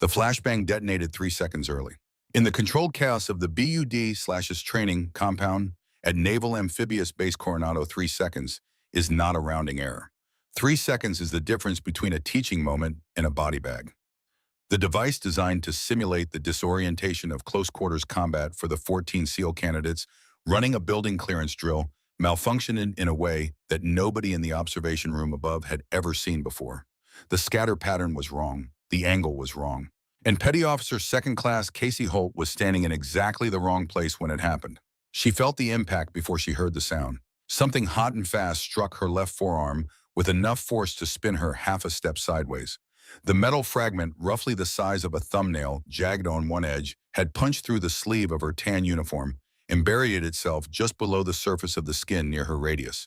The flashbang detonated 3 seconds early. In the controlled chaos of the BUD/its training compound at Naval Amphibious Base Coronado, 3 seconds is not a rounding error. 3 seconds is the difference between a teaching moment and a body bag. The device designed to simulate the disorientation of close-quarters combat for the 14 SEAL candidates running a building clearance drill malfunctioned in a way that nobody in the observation room above had ever seen before. The scatter pattern was wrong. The angle was wrong. And Petty Officer Second Class Casey Holt was standing in exactly the wrong place when it happened. She felt the impact before she heard the sound. Something hot and fast struck her left forearm with enough force to spin her half a step sideways. The metal fragment, roughly the size of a thumbnail, jagged on one edge, had punched through the sleeve of her tan uniform and buried itself just below the surface of the skin near her radius.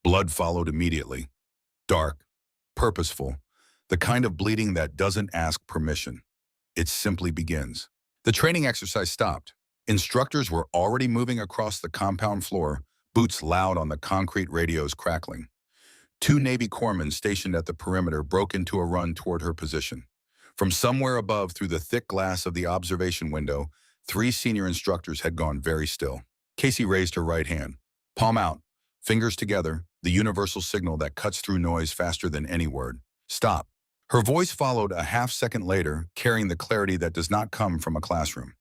Blood followed immediately. Dark, purposeful, the kind of bleeding that doesn't ask permission. It simply begins. The training exercise stopped. Instructors were already moving across the compound floor, boots loud on the concrete radios crackling. Two Navy corpsmen stationed at the perimeter broke into a run toward her position. From somewhere above, through the thick glass of the observation window, 3 senior instructors had gone very still. Casey raised her right hand. Palm out, fingers together, the universal signal that cuts through noise faster than any word. Stop. Her voice followed a half-second later, carrying the clarity that does not come from a classroom.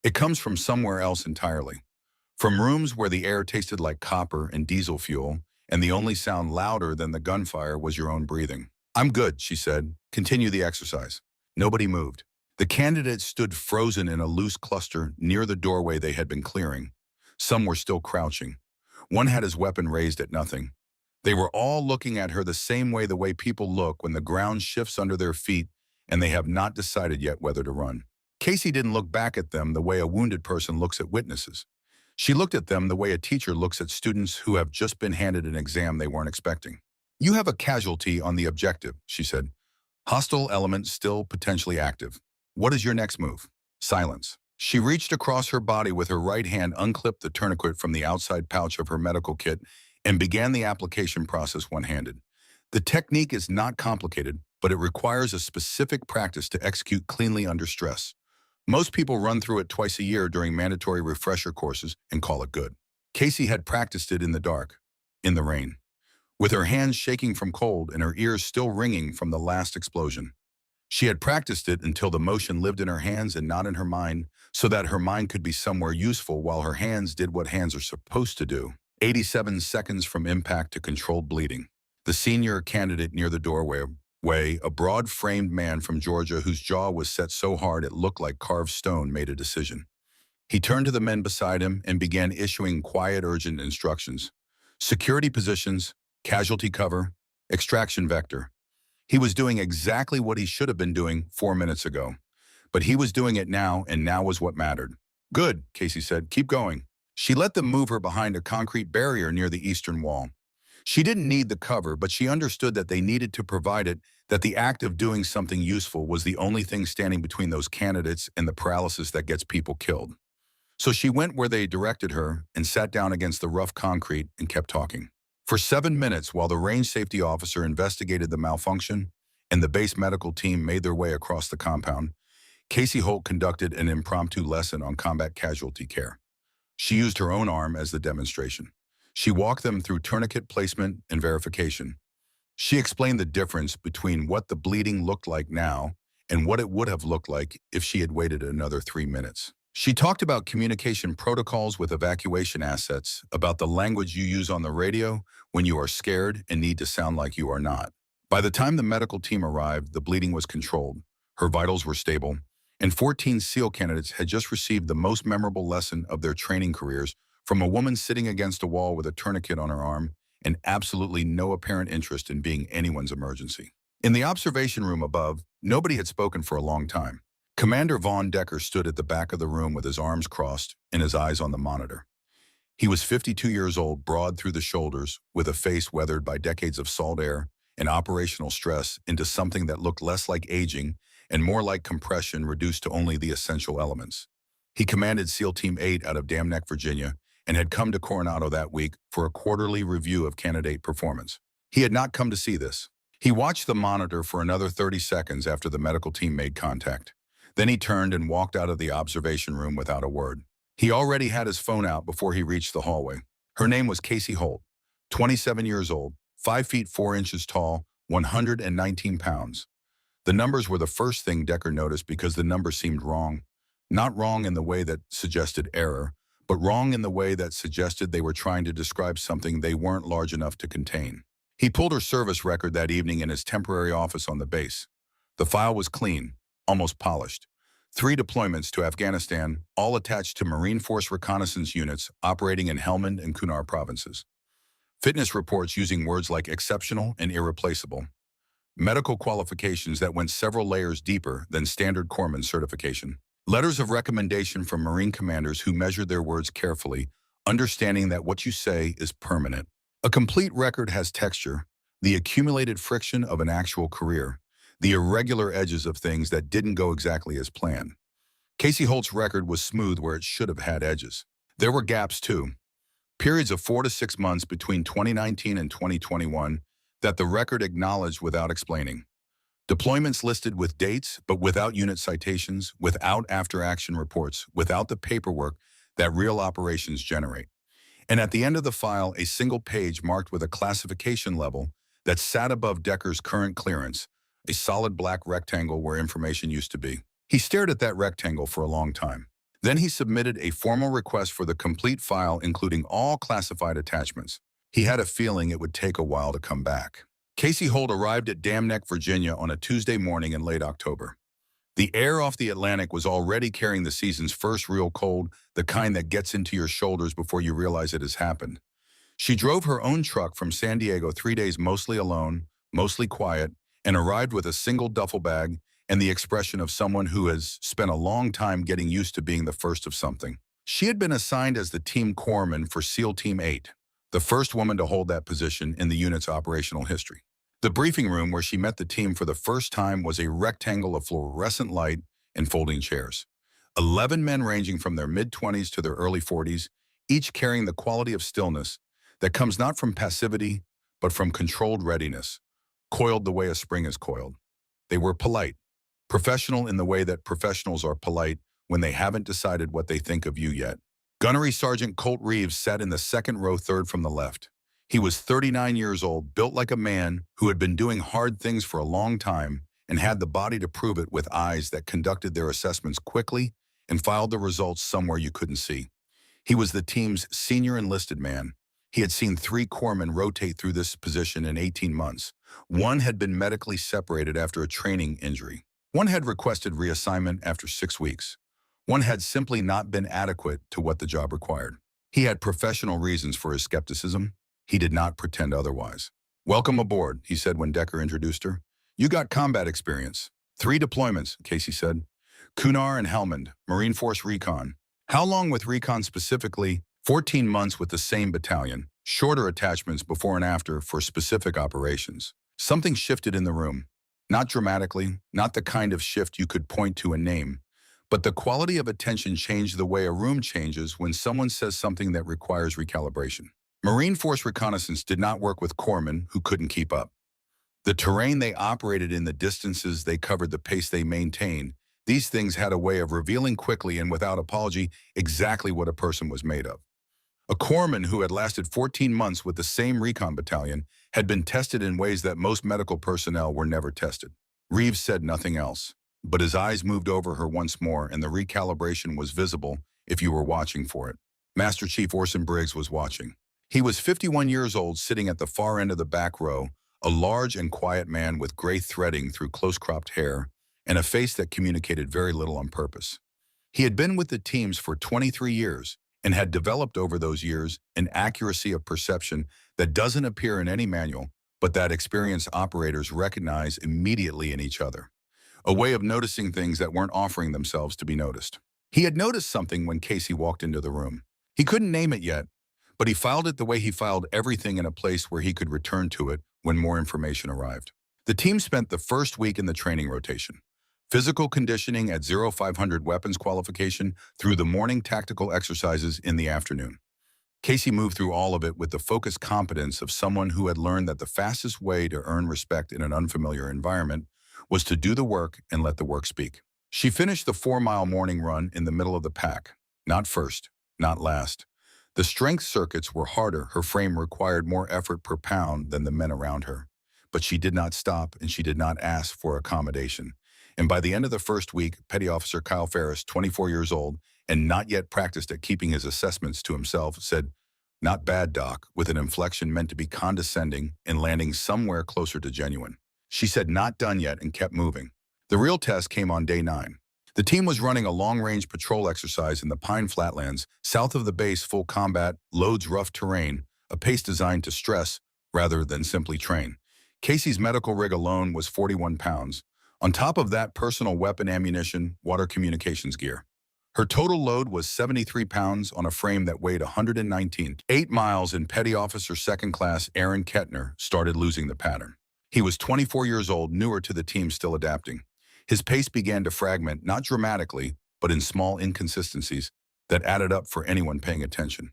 It comes from somewhere else entirely. From rooms where the air tasted like copper and diesel fuel, and the only sound louder than the gunfire was your own breathing. I'm good, she said. Continue the exercise. Nobody moved. The candidates stood frozen in a loose cluster near the doorway they had been clearing. Some were still crouching. One had his weapon raised at nothing. They were all looking at her the way people look when the ground shifts under their feet and they have not decided yet whether to run. Casey didn't look back at them the way a wounded person looks at witnesses. She looked at them the way a teacher looks at students who have just been handed an exam they weren't expecting. You have a casualty on the objective, she said. Hostile element still potentially active. What is your next move? Silence. She reached across her body with her right hand, unclipped the tourniquet from the outside pouch of her medical kit, and began the application process one-handed. The technique is not complicated, but it requires a specific practice to execute cleanly under stress. Most people run through it twice a year during mandatory refresher courses and call it good. Casey had practiced it in the dark, in the rain, with her hands shaking from cold and her ears still ringing from the last explosion. She had practiced it until the motion lived in her hands and not in her mind, so that her mind could be somewhere useful while her hands did what hands are supposed to do. 87 seconds from impact to controlled bleeding. The senior candidate near the doorway, a broad-framed man from Georgia whose jaw was set so hard it looked like carved stone, made a decision. He turned to the men beside him and began issuing quiet, urgent instructions. Security positions, casualty cover, extraction vector. He was doing exactly what he should have been doing 4 minutes ago. But he was doing it now, and now was what mattered. Good, Casey said. Keep going. She let them move her behind a concrete barrier near the eastern wall. She didn't need the cover, but she understood that they needed to provide it, that the act of doing something useful was the only thing standing between those candidates and the paralysis that gets people killed. So she went where they directed her and sat down against the rough concrete and kept talking. For 7 minutes, while the range safety officer investigated the malfunction and the base medical team made their way across the compound, Casey Holt conducted an impromptu lesson on combat casualty care. She used her own arm as the demonstration. She walked them through tourniquet placement and verification. She explained the difference between what the bleeding looked like now and what it would have looked like if she had waited another 3 minutes. She talked about communication protocols with evacuation assets, about the language you use on the radio when you are scared and need to sound like you are not. By the time the medical team arrived, the bleeding was controlled, her vitals were stable, and 14 SEAL candidates had just received the most memorable lesson of their training careers from a woman sitting against a wall with a tourniquet on her arm and absolutely no apparent interest in being anyone's emergency. In the observation room above, nobody had spoken for a long time. Commander Von Decker stood at the back of the room with his arms crossed and his eyes on the monitor. He was 52 years old, broad through the shoulders, with a face weathered by decades of salt air and operational stress into something that looked less like aging and more like compression reduced to only the essential elements. He commanded SEAL Team 8 out of Dam Neck, Virginia, and had come to Coronado that week for a quarterly review of candidate performance. He had not come to see this. He watched the monitor for another 30 seconds after the medical team made contact. Then he turned and walked out of the observation room without a word. He already had his phone out before he reached the hallway. Her name was Casey Holt, 27 years old, 5 feet 4 inches tall, 119 pounds. The numbers were the first thing Decker noticed because the number seemed wrong. Not wrong in the way that suggested error, but wrong in the way that suggested they were trying to describe something they weren't large enough to contain. He pulled her service record that evening in his temporary office on the base. The file was clean, almost polished. 3 deployments to Afghanistan, all attached to Marine Force reconnaissance units operating in Helmand and Kunar provinces. Fitness reports using words like exceptional and irreplaceable. Medical qualifications that went several layers deeper than standard corpsman certification. Letters of recommendation from Marine commanders who measured their words carefully, understanding that what you say is permanent. A complete record has texture, the accumulated friction of an actual career, the irregular edges of things that didn't go exactly as planned. Casey Holt's record was smooth where it should have had edges. There were gaps too. Periods of 4 to 6 months between 2019 and 2021 that the record acknowledged without explaining. Deployments listed with dates, but without unit citations, without after-action reports, without the paperwork that real operations generate. And at the end of the file, a single page marked with a classification level that sat above Decker's current clearance, a solid black rectangle where information used to be. He stared at that rectangle for a long time. Then he submitted a formal request for the complete file, including all classified attachments. He had a feeling it would take a while to come back. Casey Holt arrived at Dam Neck, Virginia on a Tuesday morning in late October. The air off the Atlantic was already carrying the season's first real cold, the kind that gets into your shoulders before you realize it has happened. She drove her own truck from San Diego 3 days mostly alone, mostly quiet, and arrived with a single duffel bag and the expression of someone who has spent a long time getting used to being the first of something. She had been assigned as the team corpsman for SEAL Team 8, the first woman to hold that position in the unit's operational history. The briefing room where she met the team for the first time was a rectangle of fluorescent light and folding chairs. 11 men ranging from their mid-20s to their early 40s, each carrying the quality of stillness that comes not from passivity, but from controlled readiness, coiled the way a spring is coiled. They were polite, professional in the way that professionals are polite when they haven't decided what they think of you yet. Gunnery Sergeant Colt Reeves sat in the second row, third from the left. He was 39 years old, built like a man who had been doing hard things for a long time and had the body to prove it, with eyes that conducted their assessments quickly and filed the results somewhere you couldn't see. He was the team's senior enlisted man. He had seen 3 corpsmen rotate through this position in 18 months. One had been medically separated after a training injury. One had requested reassignment after 6 weeks. One had simply not been adequate to what the job required. He had professional reasons for his skepticism. He did not pretend otherwise. "Welcome aboard," he said when Decker introduced her. "You got combat experience." 3 deployments, Casey said. Kunar and Helmand, Marine Force Recon. "How long with Recon specifically?" 14 months with the same battalion. Shorter attachments before and after for specific operations. Something shifted in the room. Not dramatically, not the kind of shift you could point to and name, but the quality of attention changed the way a room changes when someone says something that requires recalibration. Marine Force reconnaissance did not work with corpsmen who couldn't keep up. The terrain they operated in, the distances they covered, the pace they maintained, these things had a way of revealing quickly and without apology exactly what a person was made of. A corpsman who had lasted 14 months with the same recon battalion had been tested in ways that most medical personnel were never tested. Reeves said nothing else, but his eyes moved over her once more, and the recalibration was visible if you were watching for it. Master Chief Orson Briggs was watching. He was 51 years old, sitting at the far end of the back row, a large and quiet man with gray threading through close-cropped hair and a face that communicated very little on purpose. He had been with the teams for 23 years and had developed over those years an accuracy of perception that doesn't appear in any manual, but that experienced operators recognize immediately in each other. A way of noticing things that weren't offering themselves to be noticed. He had noticed something when Casey walked into the room. He couldn't name it yet, but he filed it the way he filed everything, in a place where he could return to it when more information arrived. The team spent the first week in the training rotation. Physical conditioning at 0500 weapons qualification through the morning tactical exercises in the afternoon. Casey moved through all of it with the focused competence of someone who had learned that the fastest way to earn respect in an unfamiliar environment was to do the work and let the work speak. She finished the 4-mile morning run in the middle of the pack. Not first, not last. The strength circuits were harder, her frame required more effort per pound than the men around her. But she did not stop and she did not ask for accommodation. And by the end of the first week, Petty Officer Kyle Ferris, 24 years old, and not yet practiced at keeping his assessments to himself, said, "Not bad, Doc," with an inflection meant to be condescending and landing somewhere closer to genuine. She said, "Not done yet," and kept moving. The real test came on day 9. The team was running a long-range patrol exercise in the Pine Flatlands, south of the base, full combat, loads rough terrain, a pace designed to stress rather than simply train. Casey's medical rig alone was 41 pounds. On top of that, personal weapon ammunition, water communications gear. Her total load was 73 pounds on a frame that weighed 119. 8 miles in Petty Officer Second Class Aaron Kettner started losing the pattern. He was 24 years old, newer to the team, still adapting. His pace began to fragment, not dramatically, but in small inconsistencies that added up for anyone paying attention.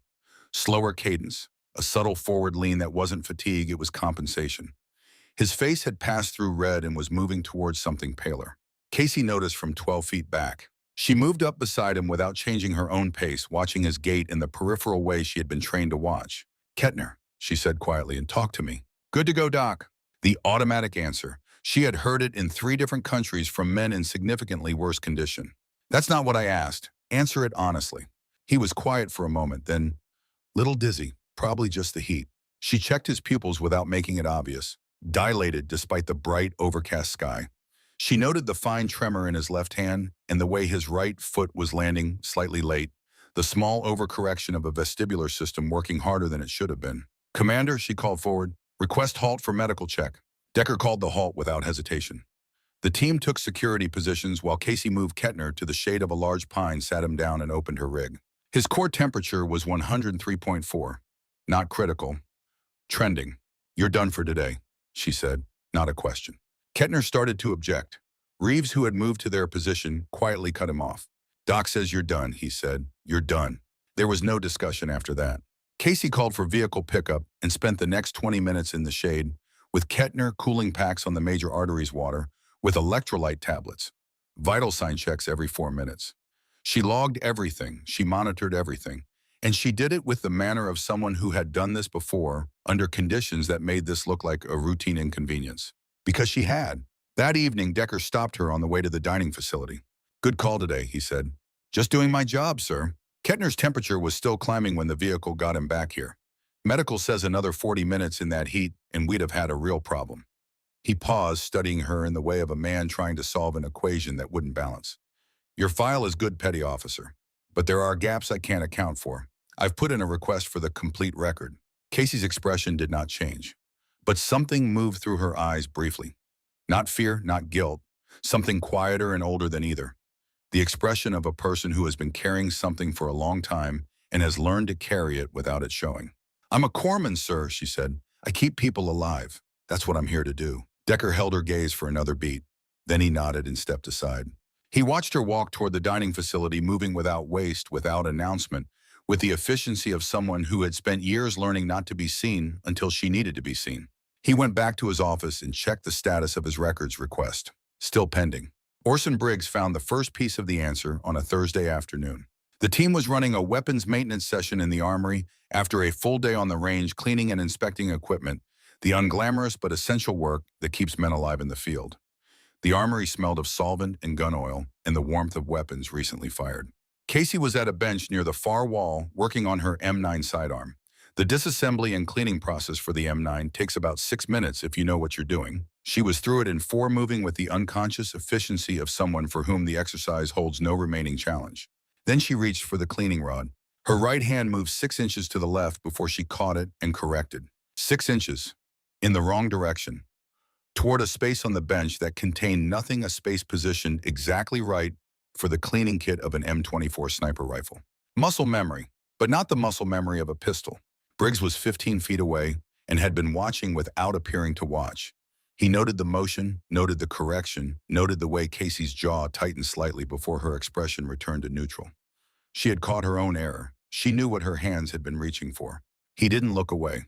Slower cadence, a subtle forward lean that wasn't fatigue, it was compensation. His face had passed through red and was moving towards something paler. Casey noticed from 12 feet back. She moved up beside him without changing her own pace, watching his gait in the peripheral way she had been trained to watch. "Kettner," she said quietly, "and talk to me." "Good to go, Doc." The automatic answer. She had heard it in 3 different countries from men in significantly worse condition. "That's not what I asked. Answer it honestly." He was quiet for a moment, then, "Little dizzy, probably just the heat." She checked his pupils without making it obvious, dilated despite the bright, overcast sky. She noted the fine tremor in his left hand and the way his right foot was landing slightly late, the small overcorrection of a vestibular system working harder than it should have been. "Commander," she called forward, "request halt for medical check." Decker called the halt without hesitation. The team took security positions while Casey moved Kettner to the shade of a large pine, sat him down, and opened her rig. His core temperature was 103.4. Not critical. Trending. "You're done for today," she said, not a question. Kettner started to object. Reeves, who had moved to their position, quietly cut him off. "Doc says you're done," he said. "You're done." There was no discussion after that. Casey called for vehicle pickup and spent the next 20 minutes in the shade, with Kettner cooling packs on the major arteries water, with electrolyte tablets, vital sign checks every 4 minutes. She logged everything, she monitored everything, and she did it with the manner of someone who had done this before under conditions that made this look like a routine inconvenience. Because she had. That evening, Decker stopped her on the way to the dining facility. "Good call today," he said. "Just doing my job, sir." Kettner's temperature was still climbing when the vehicle got him back here. "Medical says another 40 minutes in that heat, and we'd have had a real problem." He paused, studying her in the way of a man trying to solve an equation that wouldn't balance. "Your file is good, Petty Officer, but there are gaps I can't account for. I've put in a request for the complete record." Casey's expression did not change, but something moved through her eyes briefly. Not fear, not guilt, something quieter and older than either. The expression of a person who has been carrying something for a long time and has learned to carry it without it showing. "I'm a corpsman, sir," she said. "I keep people alive. That's what I'm here to do." Decker held her gaze for another beat. Then he nodded and stepped aside. He watched her walk toward the dining facility, moving without waste, without announcement, with the efficiency of someone who had spent years learning not to be seen until she needed to be seen. He went back to his office and checked the status of his records request. Still pending. Orson Briggs found the first piece of the answer on a Thursday afternoon. The team was running a weapons maintenance session in the armory after a full day on the range cleaning and inspecting equipment, the unglamorous but essential work that keeps men alive in the field. The armory smelled of solvent and gun oil and the warmth of weapons recently fired. Casey was at a bench near the far wall working on her M9 sidearm. The disassembly and cleaning process for the M9 takes about 6 minutes if you know what you're doing. She was through it in 4, moving with the unconscious efficiency of someone for whom the exercise holds no remaining challenge. Then she reached for the cleaning rod. Her right hand moved 6 inches to the left before she caught it and corrected. 6 inches. In the wrong direction. Toward a space on the bench that contained nothing, a space positioned exactly right for the cleaning kit of an M24 sniper rifle. Muscle memory, but not the muscle memory of a pistol. Briggs was 15 feet away and had been watching without appearing to watch. He noted the motion, noted the correction, noted the way Casey's jaw tightened slightly before her expression returned to neutral. She had caught her own error. She knew what her hands had been reaching for. He didn't look away.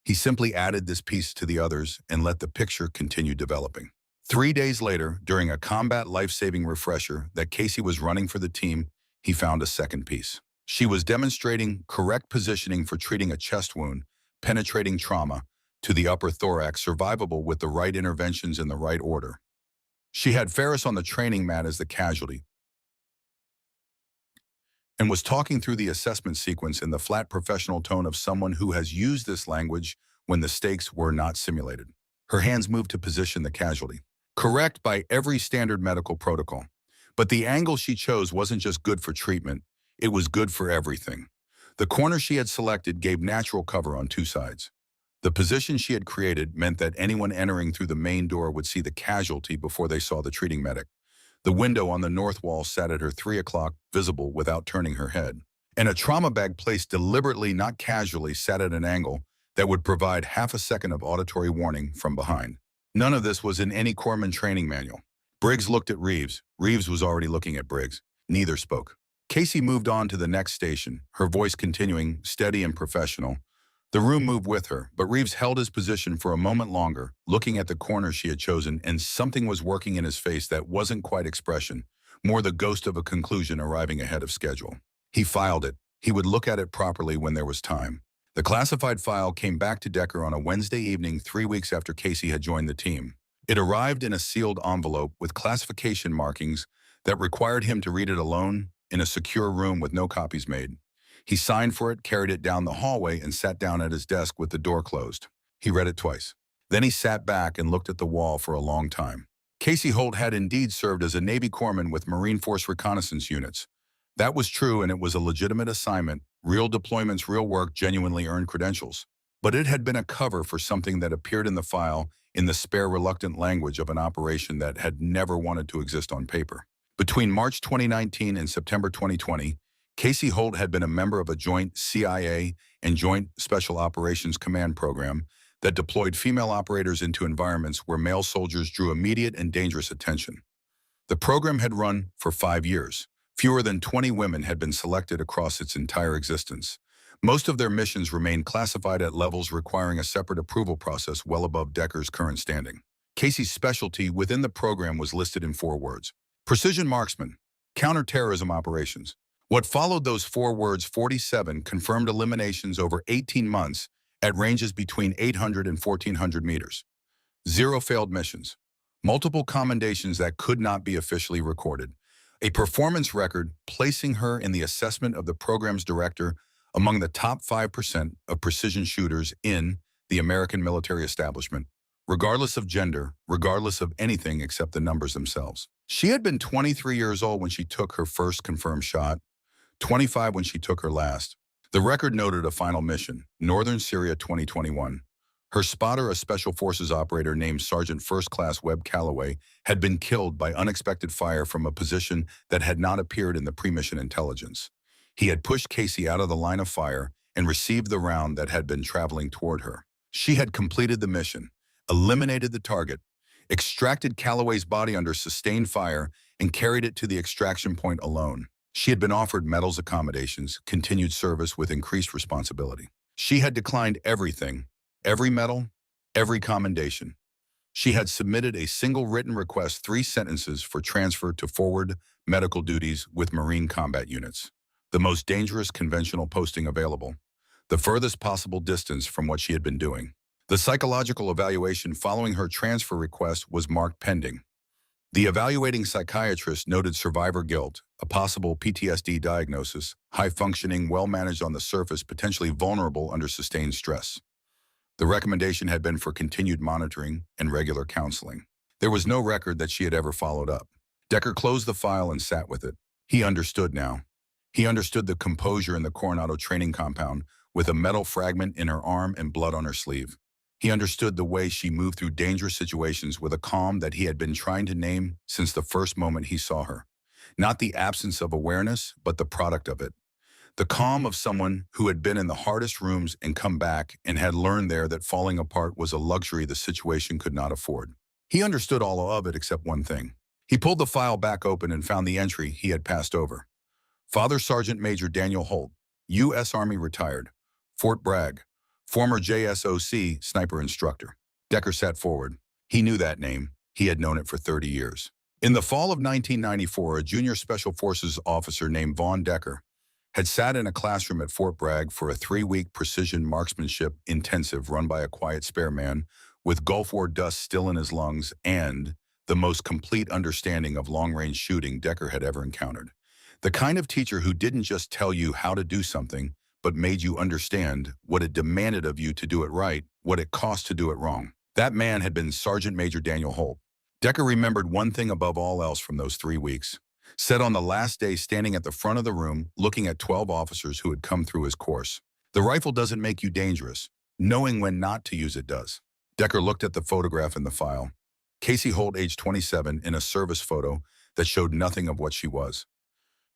He simply added this piece to the others and let the picture continue developing. 3 days later, during a combat life-saving refresher that Casey was running for the team, he found a second piece. She was demonstrating correct positioning for treating a chest wound, penetrating trauma, to the upper thorax, survivable with the right interventions in the right order. She had Ferris on the training mat as the casualty and was talking through the assessment sequence in the flat professional tone of someone who has used this language when the stakes were not simulated. Her hands moved to position the casualty. Correct by every standard medical protocol. But the angle she chose wasn't just good for treatment, it was good for everything. The corner she had selected gave natural cover on two sides. The position she had created meant that anyone entering through the main door would see the casualty before they saw the treating medic. The window on the north wall sat at her 3 o'clock, visible without turning her head. And a trauma bag placed deliberately, not casually, sat at an angle that would provide half a second of auditory warning from behind. None of this was in any corpsman training manual. Briggs looked at Reeves. Reeves was already looking at Briggs. Neither spoke. Casey moved on to the next station, her voice continuing, steady and professional. The room moved with her, but Reeves held his position for a moment longer, looking at the corner she had chosen, and something was working in his face that wasn't quite expression, more the ghost of a conclusion arriving ahead of schedule. He filed it. He would look at it properly when there was time. The classified file came back to Decker on a Wednesday evening 3 weeks after Casey had joined the team. It arrived in a sealed envelope with classification markings that required him to read it alone in a secure room with no copies made. He signed for it, carried it down the hallway, and sat down at his desk with the door closed. He read it twice. Then he sat back and looked at the wall for a long time. Casey Holt had indeed served as a Navy corpsman with Marine Force reconnaissance units. That was true, and it was a legitimate assignment. Real deployments, real work, genuinely earned credentials. But it had been a cover for something that appeared in the file in the spare, reluctant language of an operation that had never wanted to exist on paper. Between March 2019 and September 2020, Casey Holt had been a member of a joint CIA and Joint Special Operations Command program that deployed female operators into environments where male soldiers drew immediate and dangerous attention. The program had run for 5 years. Fewer than 20 women had been selected across its entire existence. Most of their missions remained classified at levels requiring a separate approval process well above Decker's current standing. Casey's specialty within the program was listed in 4 words: precision marksman, counterterrorism operations. What followed those 4 words, 47 confirmed eliminations over 18 months at ranges between 800 and 1,400 meters. 0 failed missions. Multiple commendations that could not be officially recorded. A performance record placing her in the assessment of the program's director among the top 5% of precision shooters in the American military establishment, regardless of gender, regardless of anything except the numbers themselves. She had been 23 years old when she took her first confirmed shot, 25 when she took her last. The record noted a final mission, Northern Syria 2021. Her spotter, a Special Forces operator named Sergeant First Class Webb Calloway, had been killed by unexpected fire from a position that had not appeared in the pre-mission intelligence. He had pushed Casey out of the line of fire and received the round that had been traveling toward her. She had completed the mission, eliminated the target, extracted Calloway's body under sustained fire, and carried it to the extraction point alone. She had been offered medals, accommodations, continued service with increased responsibility. She had declined everything, every medal, every commendation. She had submitted a single written request, 3 sentences for transfer to forward medical duties with Marine combat units, the most dangerous conventional posting available, the furthest possible distance from what she had been doing. The psychological evaluation following her transfer request was marked pending. The evaluating psychiatrist noted survivor guilt, a possible PTSD diagnosis, high-functioning, well-managed on the surface, potentially vulnerable under sustained stress. The recommendation had been for continued monitoring and regular counseling. There was no record that she had ever followed up. Decker closed the file and sat with it. He understood now. He understood the composure in the Coronado training compound with a metal fragment in her arm and blood on her sleeve. He understood the way she moved through dangerous situations with a calm that he had been trying to name since the first moment he saw her. Not the absence of awareness, but the product of it. The calm of someone who had been in the hardest rooms and come back and had learned there that falling apart was a luxury the situation could not afford. He understood all of it except one thing. He pulled the file back open and found the entry he had passed over. Father Sergeant Major Daniel Holt, U.S. Army retired, Fort Bragg, former JSOC sniper instructor. Decker sat forward. He knew that name. He had known it for 30 years. In the fall of 1994, a junior Special Forces officer named Vaughn Decker had sat in a classroom at Fort Bragg for a 3-week precision marksmanship intensive run by a quiet spare man with Gulf War dust still in his lungs and the most complete understanding of long-range shooting Decker had ever encountered. The kind of teacher who didn't just tell you how to do something, but made you understand what it demanded of you to do it right, what it cost to do it wrong. That man had been Sergeant Major Daniel Holt. Decker remembered one thing above all else from those 3 weeks. Said on the last day standing at the front of the room, looking at 12 officers who had come through his course. The rifle doesn't make you dangerous. Knowing when not to use it does. Decker looked at the photograph in the file. Casey Holt, age 27, in a service photo that showed nothing of what she was.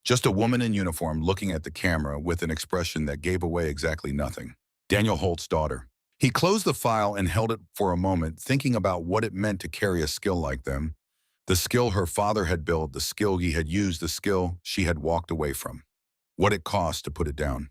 Just a woman in uniform looking at the camera with an expression that gave away exactly nothing. Daniel Holt's daughter. He closed the file and held it for a moment, thinking about what it meant to carry a skill like them. The skill her father had built, the skill he had used, the skill she had walked away from. What it cost to put it down.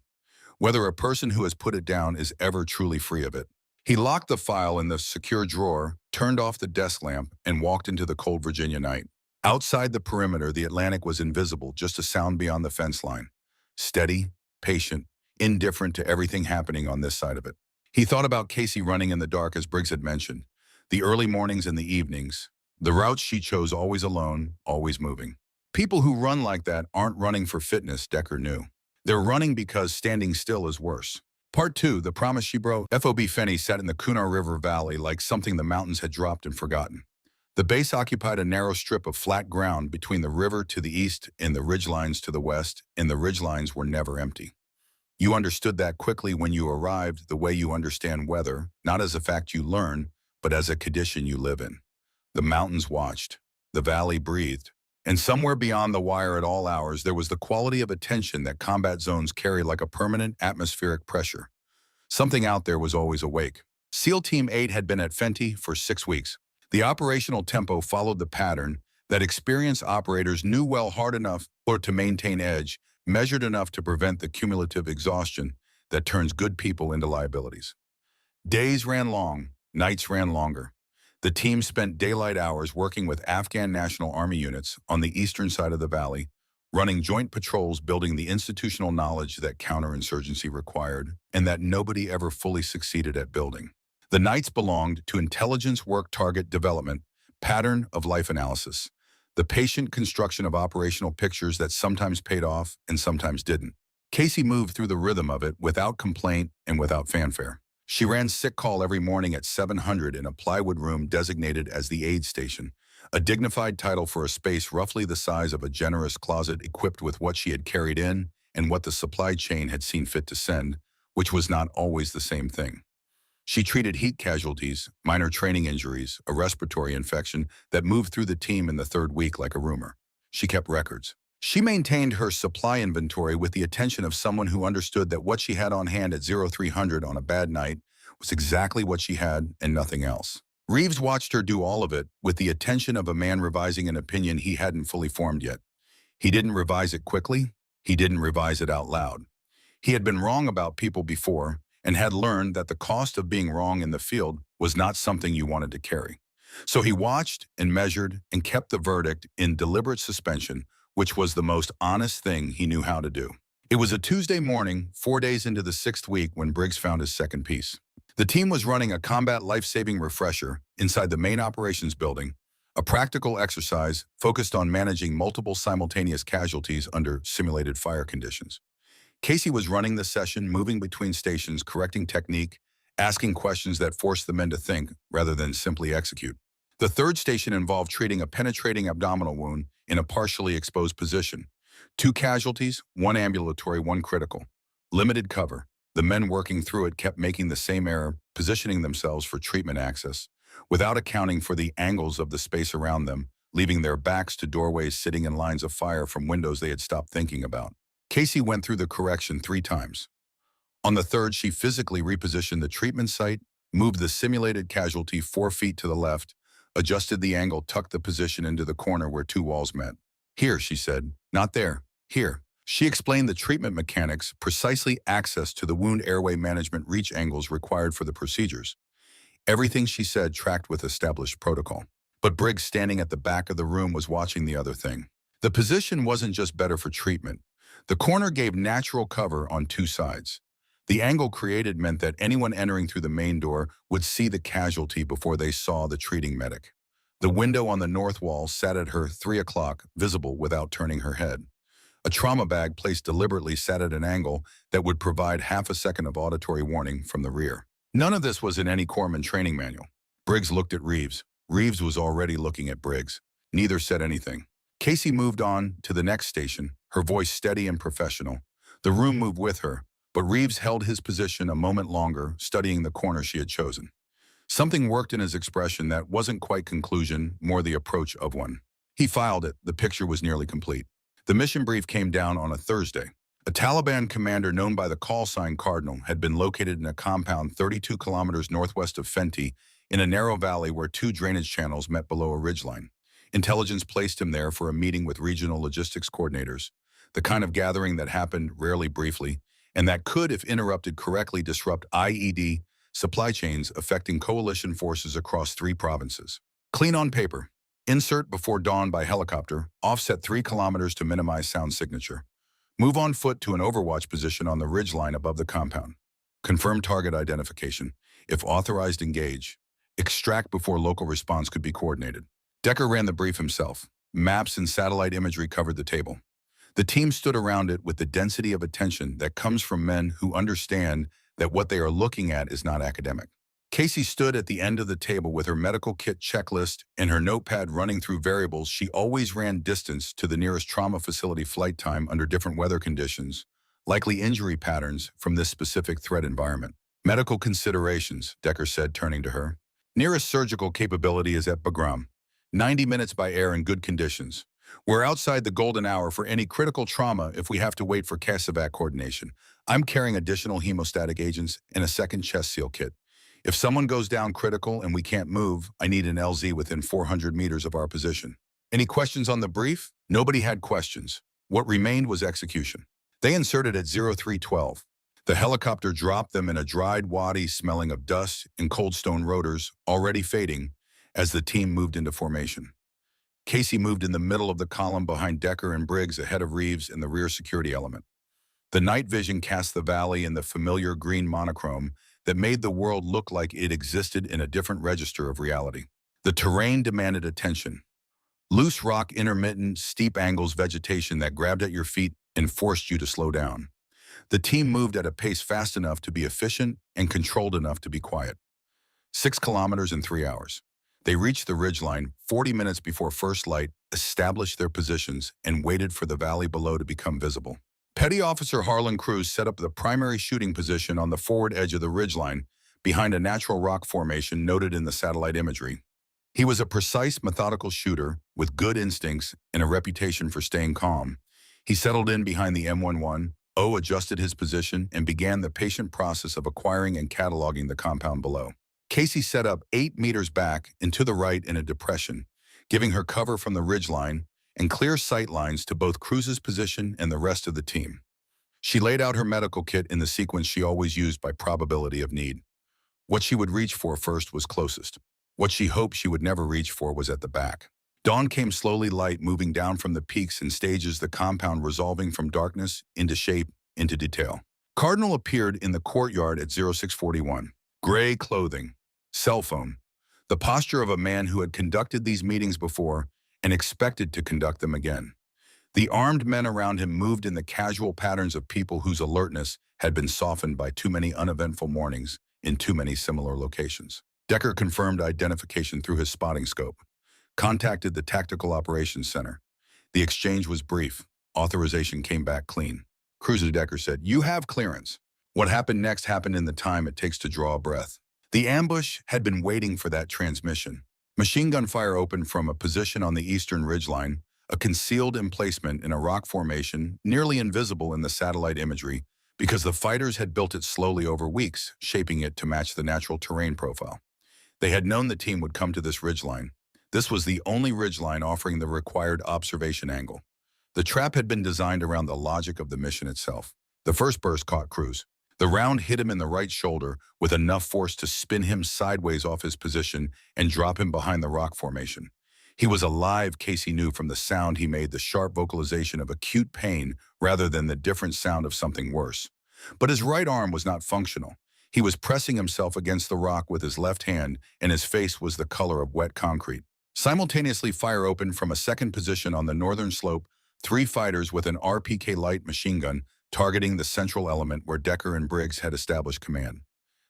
Whether a person who has put it down is ever truly free of it. He locked the file in the secure drawer, turned off the desk lamp, and walked into the cold Virginia night. Outside the perimeter, the Atlantic was invisible, just a sound beyond the fence line. Steady, patient, indifferent to everything happening on this side of it. He thought about Casey running in the dark, as Briggs had mentioned. The early mornings and the evenings. The routes she chose, always alone, always moving. People who run like that aren't running for fitness, Decker knew. They're running because standing still is worse. Part 2, the promise she broke. FOB Fenney sat in the Cunard River Valley like something the mountains had dropped and forgotten. The base occupied a narrow strip of flat ground between the river to the east and the ridgelines to the west, and the ridgelines were never empty. You understood that quickly when you arrived, the way you understand weather, not as a fact you learn, but as a condition you live in. The mountains watched, the valley breathed, and somewhere beyond the wire at all hours there was the quality of attention that combat zones carry like a permanent atmospheric pressure. Something out there was always awake. SEAL Team 8 had been at Fenty for 6 weeks. The operational tempo followed the pattern that experienced operators knew well, hard enough to maintain edge, measured enough to prevent the cumulative exhaustion that turns good people into liabilities. Days ran long, nights ran longer. The team spent daylight hours working with Afghan National Army units on the eastern side of the valley, running joint patrols, building the institutional knowledge that counterinsurgency required and that nobody ever fully succeeded at building. The nights belonged to intelligence work, target development, pattern of life analysis, the patient construction of operational pictures that sometimes paid off and sometimes didn't. Casey moved through the rhythm of it without complaint and without fanfare. She ran sick call every morning at 700 in a plywood room designated as the aid station, a dignified title for a space roughly the size of a generous closet equipped with what she had carried in and what the supply chain had seen fit to send, which was not always the same thing. She treated heat casualties, minor training injuries, a respiratory infection that moved through the team in the 3rd week like a rumor. She kept records. She maintained her supply inventory with the attention of someone who understood that what she had on hand at 0300 on a bad night was exactly what she had and nothing else. Reeves watched her do all of it with the attention of a man revising an opinion he hadn't fully formed yet. He didn't revise it quickly. He didn't revise it out loud. He had been wrong about people before, and had learned that the cost of being wrong in the field was not something you wanted to carry. So he watched and measured and kept the verdict in deliberate suspension, which was the most honest thing he knew how to do. It was a Tuesday morning, 4 days into the 6th week, when Briggs found his second piece. The team was running a combat life-saving refresher inside the main operations building, a practical exercise focused on managing multiple simultaneous casualties under simulated fire conditions. Casey was running the session, moving between stations, correcting technique, asking questions that forced the men to think rather than simply execute. The 3rd station involved treating a penetrating abdominal wound in a partially exposed position. 2 casualties, 1 ambulatory, 1 critical. Limited cover. The men working through it kept making the same error, positioning themselves for treatment access, without accounting for the angles of the space around them, leaving their backs to doorways sitting in lines of fire from windows they had stopped thinking about. Casey went through the correction 3 times. On the 3rd, she physically repositioned the treatment site, moved the simulated casualty 4 feet to the left, adjusted the angle, tucked the position into the corner where 2 walls met. Here, she said, not there, here. She explained the treatment mechanics, precisely access to the wound airway management reach angles required for the procedures. Everything she said tracked with established protocol. But Briggs, standing at the back of the room, was watching the other thing. The position wasn't just better for treatment. The corner gave natural cover on two sides. The angle created meant that anyone entering through the main door would see the casualty before they saw the treating medic. The window on the north wall sat at her 3 o'clock, visible without turning her head. A trauma bag placed deliberately sat at an angle that would provide half a second of auditory warning from the rear. None of this was in any corpsman training manual. Briggs looked at Reeves. Reeves was already looking at Briggs. Neither said anything. Casey moved on to the next station, her voice steady and professional. The room moved with her, but Reeves held his position a moment longer, studying the corner she had chosen. Something worked in his expression that wasn't quite conclusion, more the approach of one. He filed it. The picture was nearly complete. The mission brief came down on a Thursday. A Taliban commander known by the call sign Cardinal had been located in a compound 32 kilometers northwest of Fenty in a narrow valley where two drainage channels met below a ridgeline. Intelligence placed him there for a meeting with regional logistics coordinators, the kind of gathering that happened rarely briefly, and that could, if interrupted correctly, disrupt IED supply chains affecting coalition forces across 3 provinces. Clean on paper. Insert before dawn by helicopter, offset 3 kilometers to minimize sound signature. Move on foot to an overwatch position on the ridgeline above the compound. Confirm target identification. If authorized, engage. Extract before local response could be coordinated. Decker ran the brief himself. Maps and satellite imagery covered the table. The team stood around it with the density of attention that comes from men who understand that what they are looking at is not academic. Casey stood at the end of the table with her medical kit checklist and her notepad running through variables. She always ran distance to the nearest trauma facility, flight time under different weather conditions, likely injury patterns from this specific threat environment. Medical considerations, Decker said, turning to her. Nearest surgical capability is at Bagram. 90 minutes by air in good conditions. We're outside the golden hour for any critical trauma if we have to wait for CASEVAC coordination. I'm carrying additional hemostatic agents and a second chest seal kit. If someone goes down critical and we can't move, I need an LZ within 400 meters of our position. Any questions on the brief? Nobody had questions. What remained was execution. They inserted at 0312. The helicopter dropped them in a dried wadi smelling of dust and cold stone rotors, already fading, as the team moved into formation. Casey moved in the middle of the column behind Decker and Briggs, ahead of Reeves in the rear security element. The night vision cast the valley in the familiar green monochrome that made the world look like it existed in a different register of reality. The terrain demanded attention. Loose rock, intermittent, steep angles, vegetation that grabbed at your feet and forced you to slow down. The team moved at a pace fast enough to be efficient and controlled enough to be quiet. 6 kilometers in 3 hours. They reached the ridgeline 40 minutes before first light, established their positions, and waited for the valley below to become visible. Petty Officer Harlan Cruz set up the primary shooting position on the forward edge of the ridgeline, behind a natural rock formation noted in the satellite imagery. He was a precise, methodical shooter with good instincts and a reputation for staying calm. He settled in behind the M11, adjusted his position, and began the patient process of acquiring and cataloging the compound below. Casey set up 8 meters back and to the right in a depression, giving her cover from the ridgeline and clear sight lines to both Cruz's position and the rest of the team. She laid out her medical kit in the sequence she always used by probability of need. What she would reach for first was closest. What she hoped she would never reach for was at the back. Dawn came slowly, light moving down from the peaks and stages, the compound resolving from darkness into shape, into detail. Cardinal appeared in the courtyard at 0641. Gray clothing, cell phone, the posture of a man who had conducted these meetings before and expected to conduct them again. The armed men around him moved in the casual patterns of people whose alertness had been softened by too many uneventful mornings in too many similar locations. Decker confirmed identification through his spotting scope, contacted the Tactical Operations Center. The exchange was brief. Authorization came back clean. Cruz to Decker said, "You have clearance." What happened next happened in the time it takes to draw a breath. The ambush had been waiting for that transmission. Machine gun fire opened from a position on the eastern ridgeline, a concealed emplacement in a rock formation nearly invisible in the satellite imagery because the fighters had built it slowly over weeks, shaping it to match the natural terrain profile. They had known the team would come to this ridgeline. This was the only ridgeline offering the required observation angle. The trap had been designed around the logic of the mission itself. The first burst caught Cruz. The round hit him in the right shoulder with enough force to spin him sideways off his position and drop him behind the rock formation. He was alive, Casey knew from the sound he made, the sharp vocalization of acute pain rather than the different sound of something worse. But his right arm was not functional. He was pressing himself against the rock with his left hand, and his face was the color of wet concrete. Simultaneously, fire opened from a second position on the northern slope, 3 fighters with an RPK light machine gun targeting the central element where Decker and Briggs had established command.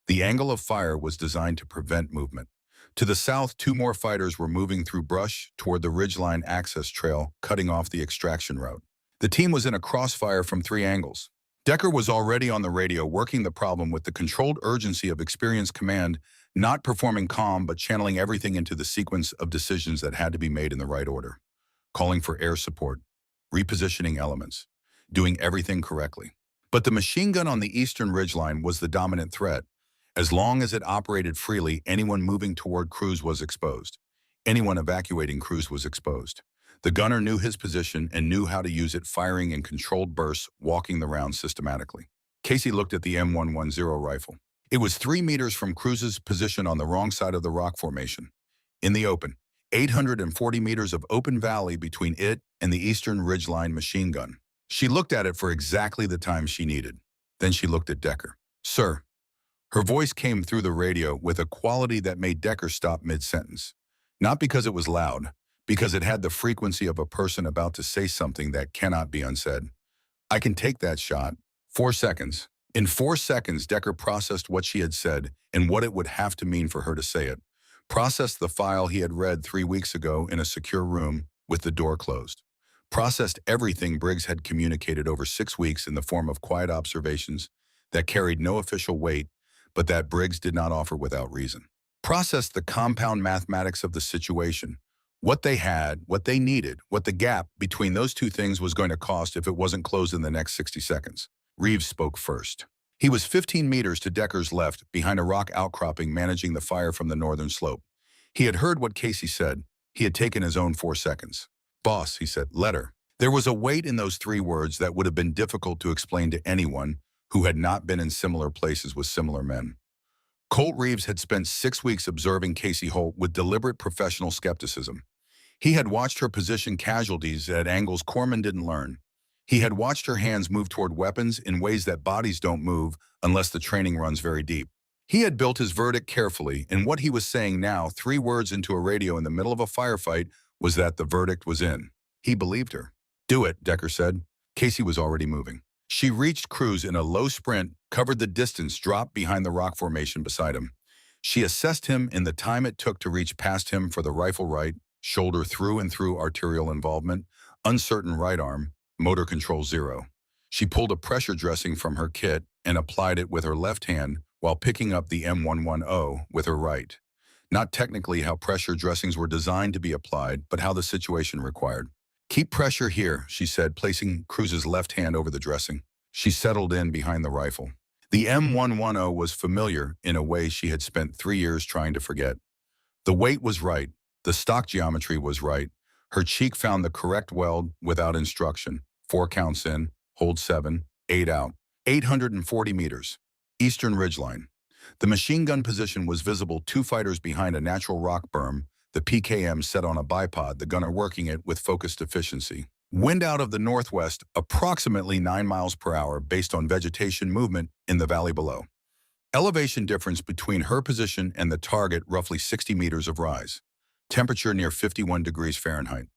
The angle of fire was designed to prevent movement. To the south, 2 more fighters were moving through brush toward the ridgeline access trail, cutting off the extraction route. The team was in a crossfire from 3 angles. Decker was already on the radio working the problem with the controlled urgency of experienced command, not performing calm but channeling everything into the sequence of decisions that had to be made in the right order. Calling for air support, repositioning elements, doing everything correctly. But the machine gun on the eastern ridgeline was the dominant threat. As long as it operated freely, anyone moving toward Cruz was exposed. Anyone evacuating Cruz was exposed. The gunner knew his position and knew how to use it, firing in controlled bursts, walking the round systematically. Casey looked at the M110 rifle. It was 3 meters from Cruz's position on the wrong side of the rock formation. In the open, 840 meters of open valley between it and the eastern ridgeline machine gun. She looked at it for exactly the time she needed. Then she looked at Decker. "Sir." Her voice came through the radio with a quality that made Decker stop mid-sentence. Not because it was loud, because it had the frequency of a person about to say something that cannot be unsaid. "I can take that shot." 4 seconds. In 4 seconds, Decker processed what she had said and what it would have to mean for her to say it. Processed the file he had read 3 weeks ago in a secure room with the door closed. Processed everything Briggs had communicated over 6 weeks in the form of quiet observations that carried no official weight, but that Briggs did not offer without reason. Processed the compound mathematics of the situation, what they had, what they needed, what the gap between those 2 things was going to cost if it wasn't closed in the next 60 seconds. Reeves spoke first. He was 15 meters to Decker's left, behind a rock outcropping managing the fire from the northern slope. He had heard what Casey said. He had taken his own 4 seconds. "Boss," he said, "letter." There was a weight in those 3 words that would have been difficult to explain to anyone who had not been in similar places with similar men. Colt Reeves had spent 6 weeks observing Casey Holt with deliberate professional skepticism. He had watched her position casualties at angles corpsmen didn't learn. He had watched her hands move toward weapons in ways that bodies don't move unless the training runs very deep. He had built his verdict carefully, and what he was saying now, 3 words into a radio in the middle of a firefight, was that the verdict was in. He believed her. "Do it," Decker said. Casey was already moving. She reached Cruz in a low sprint, covered the distance, dropped behind the rock formation beside him. She assessed him in the time it took to reach past him for the rifle right, shoulder through and through arterial involvement, uncertain right arm, motor control 0. She pulled a pressure dressing from her kit and applied it with her left hand while picking up the M110 with her right. Not technically how pressure dressings were designed to be applied, but how the situation required. "Keep pressure here," she said, placing Cruz's left hand over the dressing. She settled in behind the rifle. The M110 was familiar in a way she had spent 3 years trying to forget. The weight was right. The stock geometry was right. Her cheek found the correct weld without instruction. 4 counts in, hold 7, 8 out. 840 meters. Eastern ridgeline. The machine gun position was visible 2 fighters behind a natural rock berm, the PKM set on a bipod, the gunner working it with focused efficiency. Wind out of the northwest, approximately 9 miles per hour based on vegetation movement in the valley below. Elevation difference between her position and the target, roughly 60 meters of rise. Temperature near 51 degrees Fahrenheit.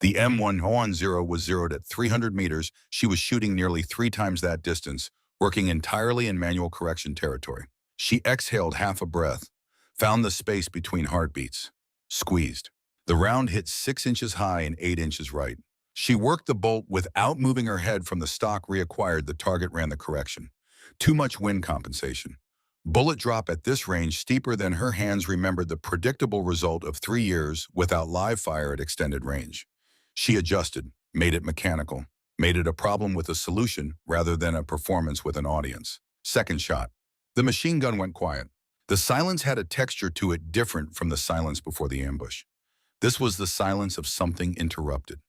The M110 was zeroed at 300 meters. She was shooting nearly 3 times that distance, working entirely in manual correction territory. She exhaled half a breath, found the space between heartbeats. Squeezed. The round hit 6 inches high and 8 inches right. She worked the bolt without moving her head from the stock reacquired. The target ran the correction. Too much wind compensation. Bullet drop at this range steeper than her hands remembered, the predictable result of 3 years without live fire at extended range. She adjusted, made it mechanical, made it a problem with a solution rather than a performance with an audience. Second shot. The machine gun went quiet. The silence had a texture to it different from the silence before the ambush. This was the silence of something interrupted.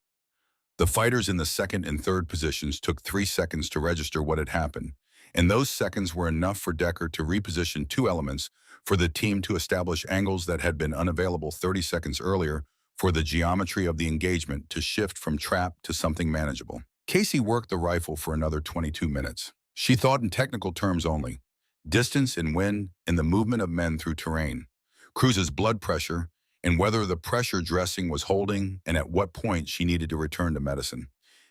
The fighters in the second and third positions took 3 seconds to register what had happened, and those seconds were enough for Decker to reposition two elements for the team to establish angles that had been unavailable 30 seconds earlier, for the geometry of the engagement to shift from trap to something manageable. Casey worked the rifle for another 22 minutes. She thought in technical terms only: distance and wind and the movement of men through terrain, Cruz's blood pressure, and whether the pressure dressing was holding and at what point she needed to return to medicine.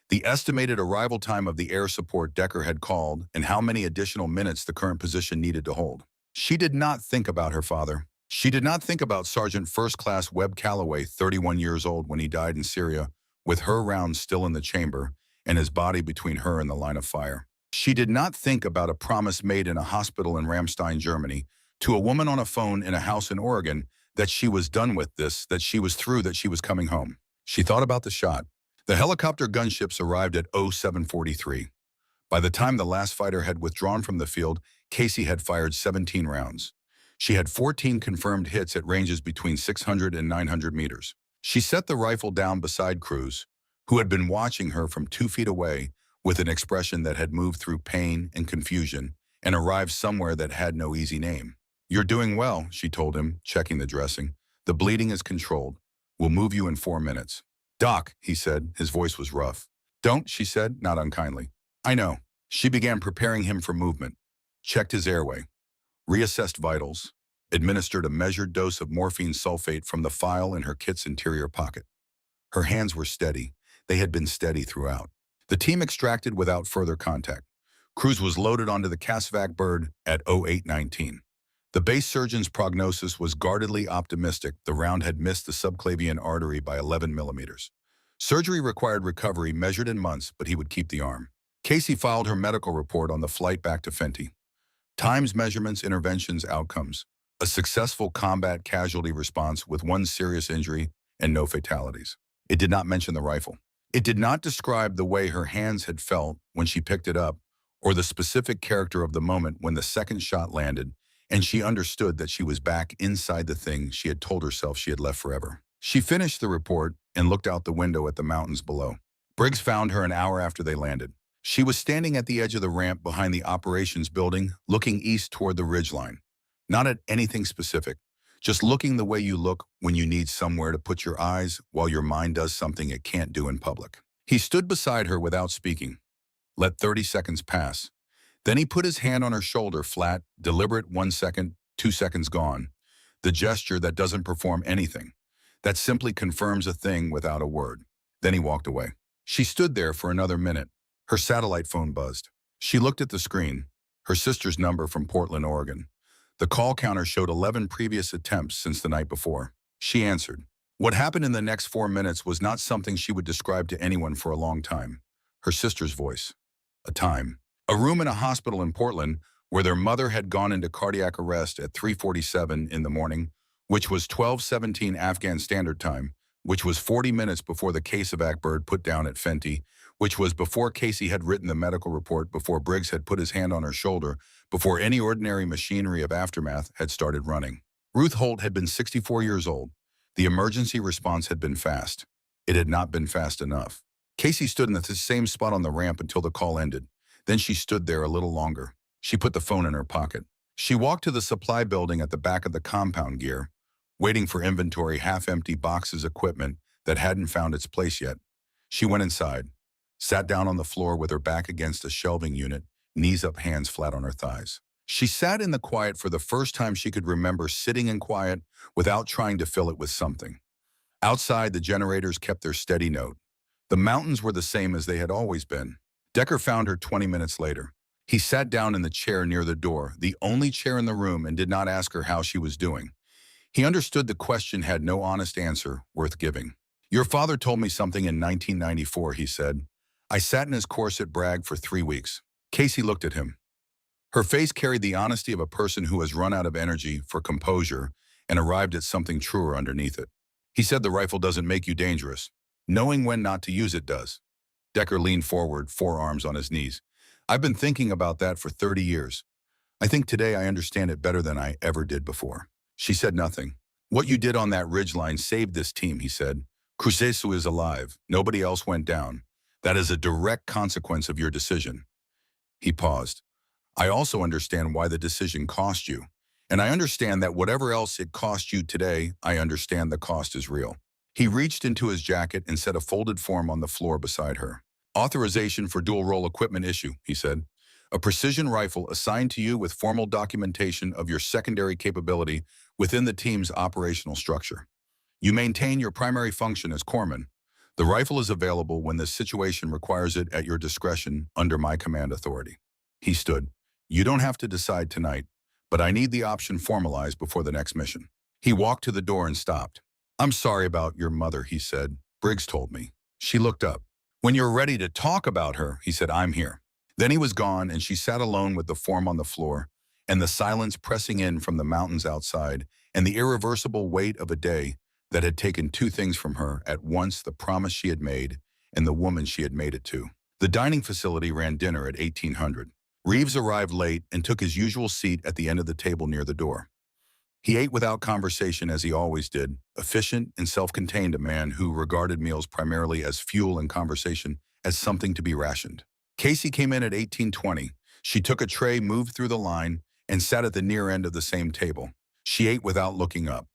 The estimated arrival time of the air support Decker had called and how many additional minutes the current position needed to hold. She did not think about her father. She did not think about Sergeant First Class Webb Calloway, 31 years old when he died in Syria, with her rounds still in the chamber and his body between her and the line of fire. She did not think about a promise made in a hospital in Ramstein, Germany, to a woman on a phone in a house in Oregon, that she was done with this, that she was through, that she was coming home. She thought about the shot. The helicopter gunships arrived at 07:43. By the time the last fighter had withdrawn from the field, Casey had fired 17 rounds. She had 14 confirmed hits at ranges between 600 and 900 meters. She set the rifle down beside Cruz, who had been watching her from 2 feet away with an expression that had moved through pain and confusion and arrived somewhere that had no easy name. "You're doing well," she told him, checking the dressing. "The bleeding is controlled. We'll move you in 4 minutes." "Doc," he said. His voice was rough. "Don't," she said, not unkindly. "I know." She began preparing him for movement, checked his airway, reassessed vitals, administered a measured dose of morphine sulfate from the file in her kit's interior pocket. Her hands were steady. They had been steady throughout. The team extracted without further contact. Cruz was loaded onto the Casvac bird at 08:19. The base surgeon's prognosis was guardedly optimistic. The round had missed the subclavian artery by 11 millimeters. Surgery required recovery measured in months, but he would keep the arm. Casey filed her medical report on the flight back to Fenty. Times, measurements, interventions, outcomes. A successful combat casualty response with 1 serious injury and no fatalities. It did not mention the rifle. It did not describe the way her hands had felt when she picked it up, or the specific character of the moment when the second shot landed, and she understood that she was back inside the thing she had told herself she had left forever. She finished the report and looked out the window at the mountains below. Briggs found her an hour after they landed. She was standing at the edge of the ramp behind the operations building, looking east toward the ridgeline. Not at anything specific, just looking the way you look when you need somewhere to put your eyes while your mind does something it can't do in public. He stood beside her without speaking. Let 30 seconds pass. Then he put his hand on her shoulder, flat, deliberate. 1 second, 2 seconds gone. The gesture that doesn't perform anything, that simply confirms a thing without a word. Then he walked away. She stood there for another minute. Her satellite phone buzzed. She looked at the screen, her sister's number from Portland, Oregon. The call counter showed 11 previous attempts since the night before. She answered. What happened in the next 4 minutes was not something she would describe to anyone for a long time. Her sister's voice. A time. A room in a hospital in Portland where their mother had gone into cardiac arrest at 3:47 in the morning, which was 12:17 Afghan Standard Time, which was 40 minutes before the Casvac bird put down at Fenty, which was before Casey had written the medical report, before Briggs had put his hand on her shoulder, before any ordinary machinery of aftermath had started running. Ruth Holt had been 64 years old. The emergency response had been fast. It had not been fast enough. Casey stood in the same spot on the ramp until the call ended. Then she stood there a little longer. She put the phone in her pocket. She walked to the supply building at the back of the compound gear, waiting for inventory, half-empty boxes, equipment that hadn't found its place yet. She went inside, sat down on the floor with her back against a shelving unit, knees up, hands flat on her thighs. She sat in the quiet for the first time she could remember, sitting in quiet without trying to fill it with something. Outside, the generators kept their steady note. The mountains were the same as they had always been. Decker found her 20 minutes later. He sat down in the chair near the door, the only chair in the room, and did not ask her how she was doing. He understood the question had no honest answer worth giving. "Your father told me something in 1994, he said. "I sat in his corset brag for 3 weeks. Casey looked at him. Her face carried the honesty of a person who has run out of energy for composure and arrived at something truer underneath it. "He said the rifle doesn't make you dangerous. Knowing when not to use it does." Decker leaned forward, forearms on his knees. "I've been thinking about that for 30 years. I think today I understand it better than I ever did before." She said nothing. "What you did on that ridgeline saved this team," he said. "Cruzesu is alive. Nobody else went down. That is a direct consequence of your decision." He paused. I also understand why the decision cost you. And I understand that whatever else it cost you today, I understand the cost is real. He reached into his jacket and set a folded form on the floor beside her. Authorization for dual-role equipment issue, he said. A precision rifle assigned to you with formal documentation of your secondary capability within the team's operational structure. You maintain your primary function as corpsman. The rifle is available when the situation requires it at your discretion under my command authority. He stood. You don't have to decide tonight, but I need the option formalized before the next mission. He walked to the door and stopped. I'm sorry about your mother, he said. Briggs told me. She looked up. When you're ready to talk about her, he said, I'm here. Then he was gone, and she sat alone with the form on the floor, and the silence pressing in from the mountains outside, and the irreversible weight of a day that had taken two things from her at once: the promise she had made and the woman she had made it to. The dining facility ran dinner at 1800. Reeves arrived late and took his usual seat at the end of the table near the door. He ate without conversation as he always did, efficient and self-contained, a man who regarded meals primarily as fuel and conversation as something to be rationed. Casey came in at 1820. She took a tray, moved through the line, and sat at the near end of the same table. She ate without looking up.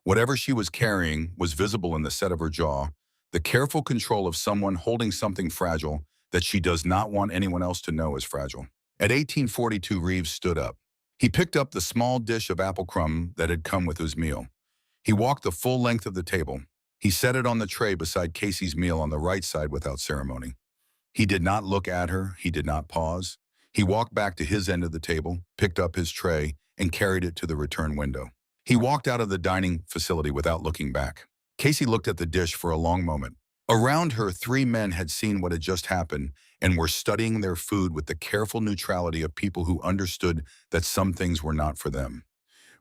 Whatever she was carrying was visible in the set of her jaw, the careful control of someone holding something fragile that she does not want anyone else to know is fragile. At 1842, Reeves stood up. He picked up the small dish of apple crumb that had come with his meal. He walked the full length of the table. He set it on the tray beside Casey's meal on the right side without ceremony. He did not look at her. He did not pause. He walked back to his end of the table, picked up his tray, and carried it to the return window. He walked out of the dining facility without looking back. Casey looked at the dish for a long moment. Around her, three men had seen what had just happened and were studying their food with the careful neutrality of people who understood that some things were not for them.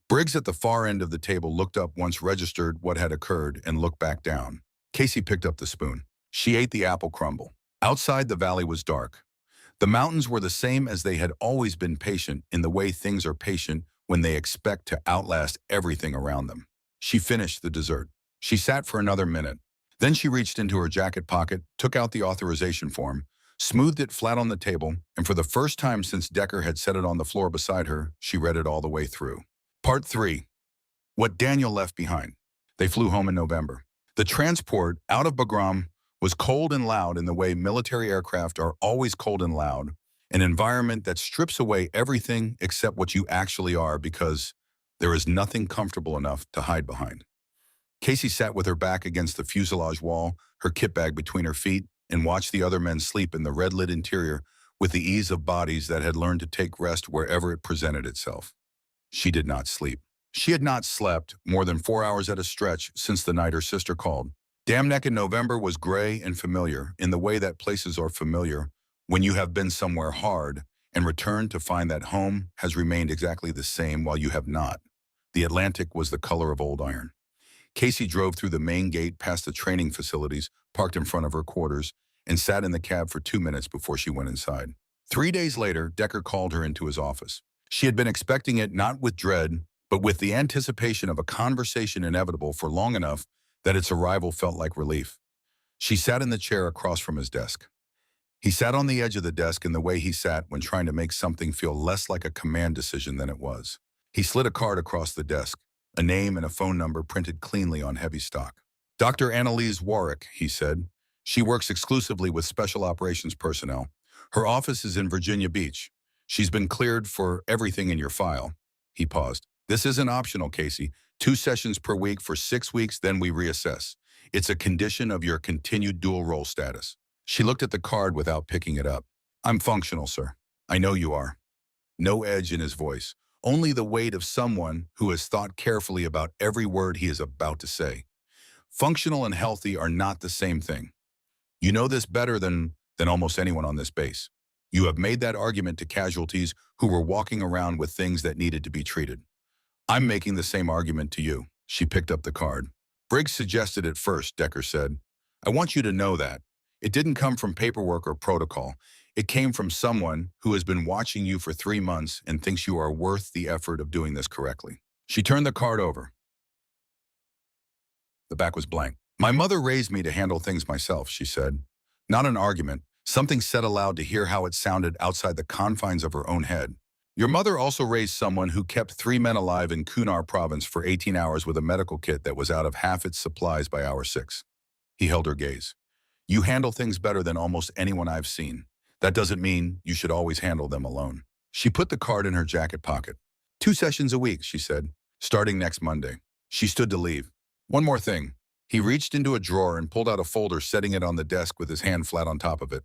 Briggs at the far end of the table looked up once, registered what had occurred, and looked back down. Casey picked up the spoon. She ate the apple crumble. Outside, the valley was dark. The mountains were the same as they had always been, patient in the way things are patient when they expect to outlast everything around them. She finished the dessert. She sat for another minute. Then she reached into her jacket pocket, took out the authorization form, smoothed it flat on the table, and for the first time since Decker had set it on the floor beside her, she read it all the way through. Part 3. What Daniel left behind. They flew home in November. The transport out of Bagram was cold and loud in the way military aircraft are always cold and loud, an environment that strips away everything except what you actually are, because there is nothing comfortable enough to hide behind. Casey sat with her back against the fuselage wall, her kit bag between her feet, and watched the other men sleep in the red-lit interior with the ease of bodies that had learned to take rest wherever it presented itself. She did not sleep. She had not slept more than 4 hours at a stretch since the night her sister called. Dam Neck in November was gray and familiar in the way that places are familiar when you have been somewhere hard and returned to find that home has remained exactly the same while you have not. The Atlantic was the color of old iron. Casey drove through the main gate past the training facilities, parked in front of her quarters, and sat in the cab for 2 minutes before she went inside. 3 days later, Decker called her into his office. She had been expecting it not with dread, but with the anticipation of a conversation inevitable for long enough that its arrival felt like relief. She sat in the chair across from his desk. He sat on the edge of the desk in the way he sat when trying to make something feel less like a command decision than it was. He slid a card across the desk, a name and a phone number printed cleanly on heavy stock. Dr. Annalise Warwick, he said. She works exclusively with special operations personnel. Her office is in Virginia Beach. She's been cleared for everything in your file. He paused. This isn't optional, Casey. 2 sessions per week for 6 weeks, then we reassess. It's a condition of your continued dual role status. She looked at the card without picking it up. I'm functional, sir. I know you are. No edge in his voice, only the weight of someone who has thought carefully about every word he is about to say. Functional and healthy are not the same thing. You know this better than almost anyone on this base. You have made that argument to casualties who were walking around with things that needed to be treated. I'm making the same argument to you. She picked up the card. Briggs suggested it first, Decker said. I want you to know that. It didn't come from paperwork or protocol. It came from someone who has been watching you for 3 months and thinks you are worth the effort of doing this correctly. She turned the card over. The back was blank. My mother raised me to handle things myself, she said. Not an argument, something said aloud to hear how it sounded outside the confines of her own head. Your mother also raised someone who kept 3 men alive in Kunar province for 18 hours with a medical kit that was out of half its supplies by hour 6. He held her gaze. You handle things better than almost anyone I've seen. That doesn't mean you should always handle them alone. She put the card in her jacket pocket. 2 sessions a week, she said, starting next Monday. She stood to leave. One more thing. He reached into a drawer and pulled out a folder, setting it on the desk with his hand flat on top of it.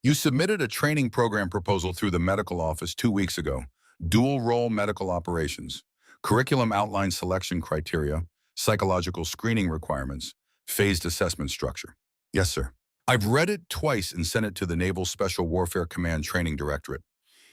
You submitted a training program proposal through the medical office 2 weeks ago. Dual-role medical operations. Curriculum outline selection criteria, psychological screening requirements, phased assessment structure. Yes, sir. I've read it twice and sent it to the Naval Special Warfare Command Training Directorate.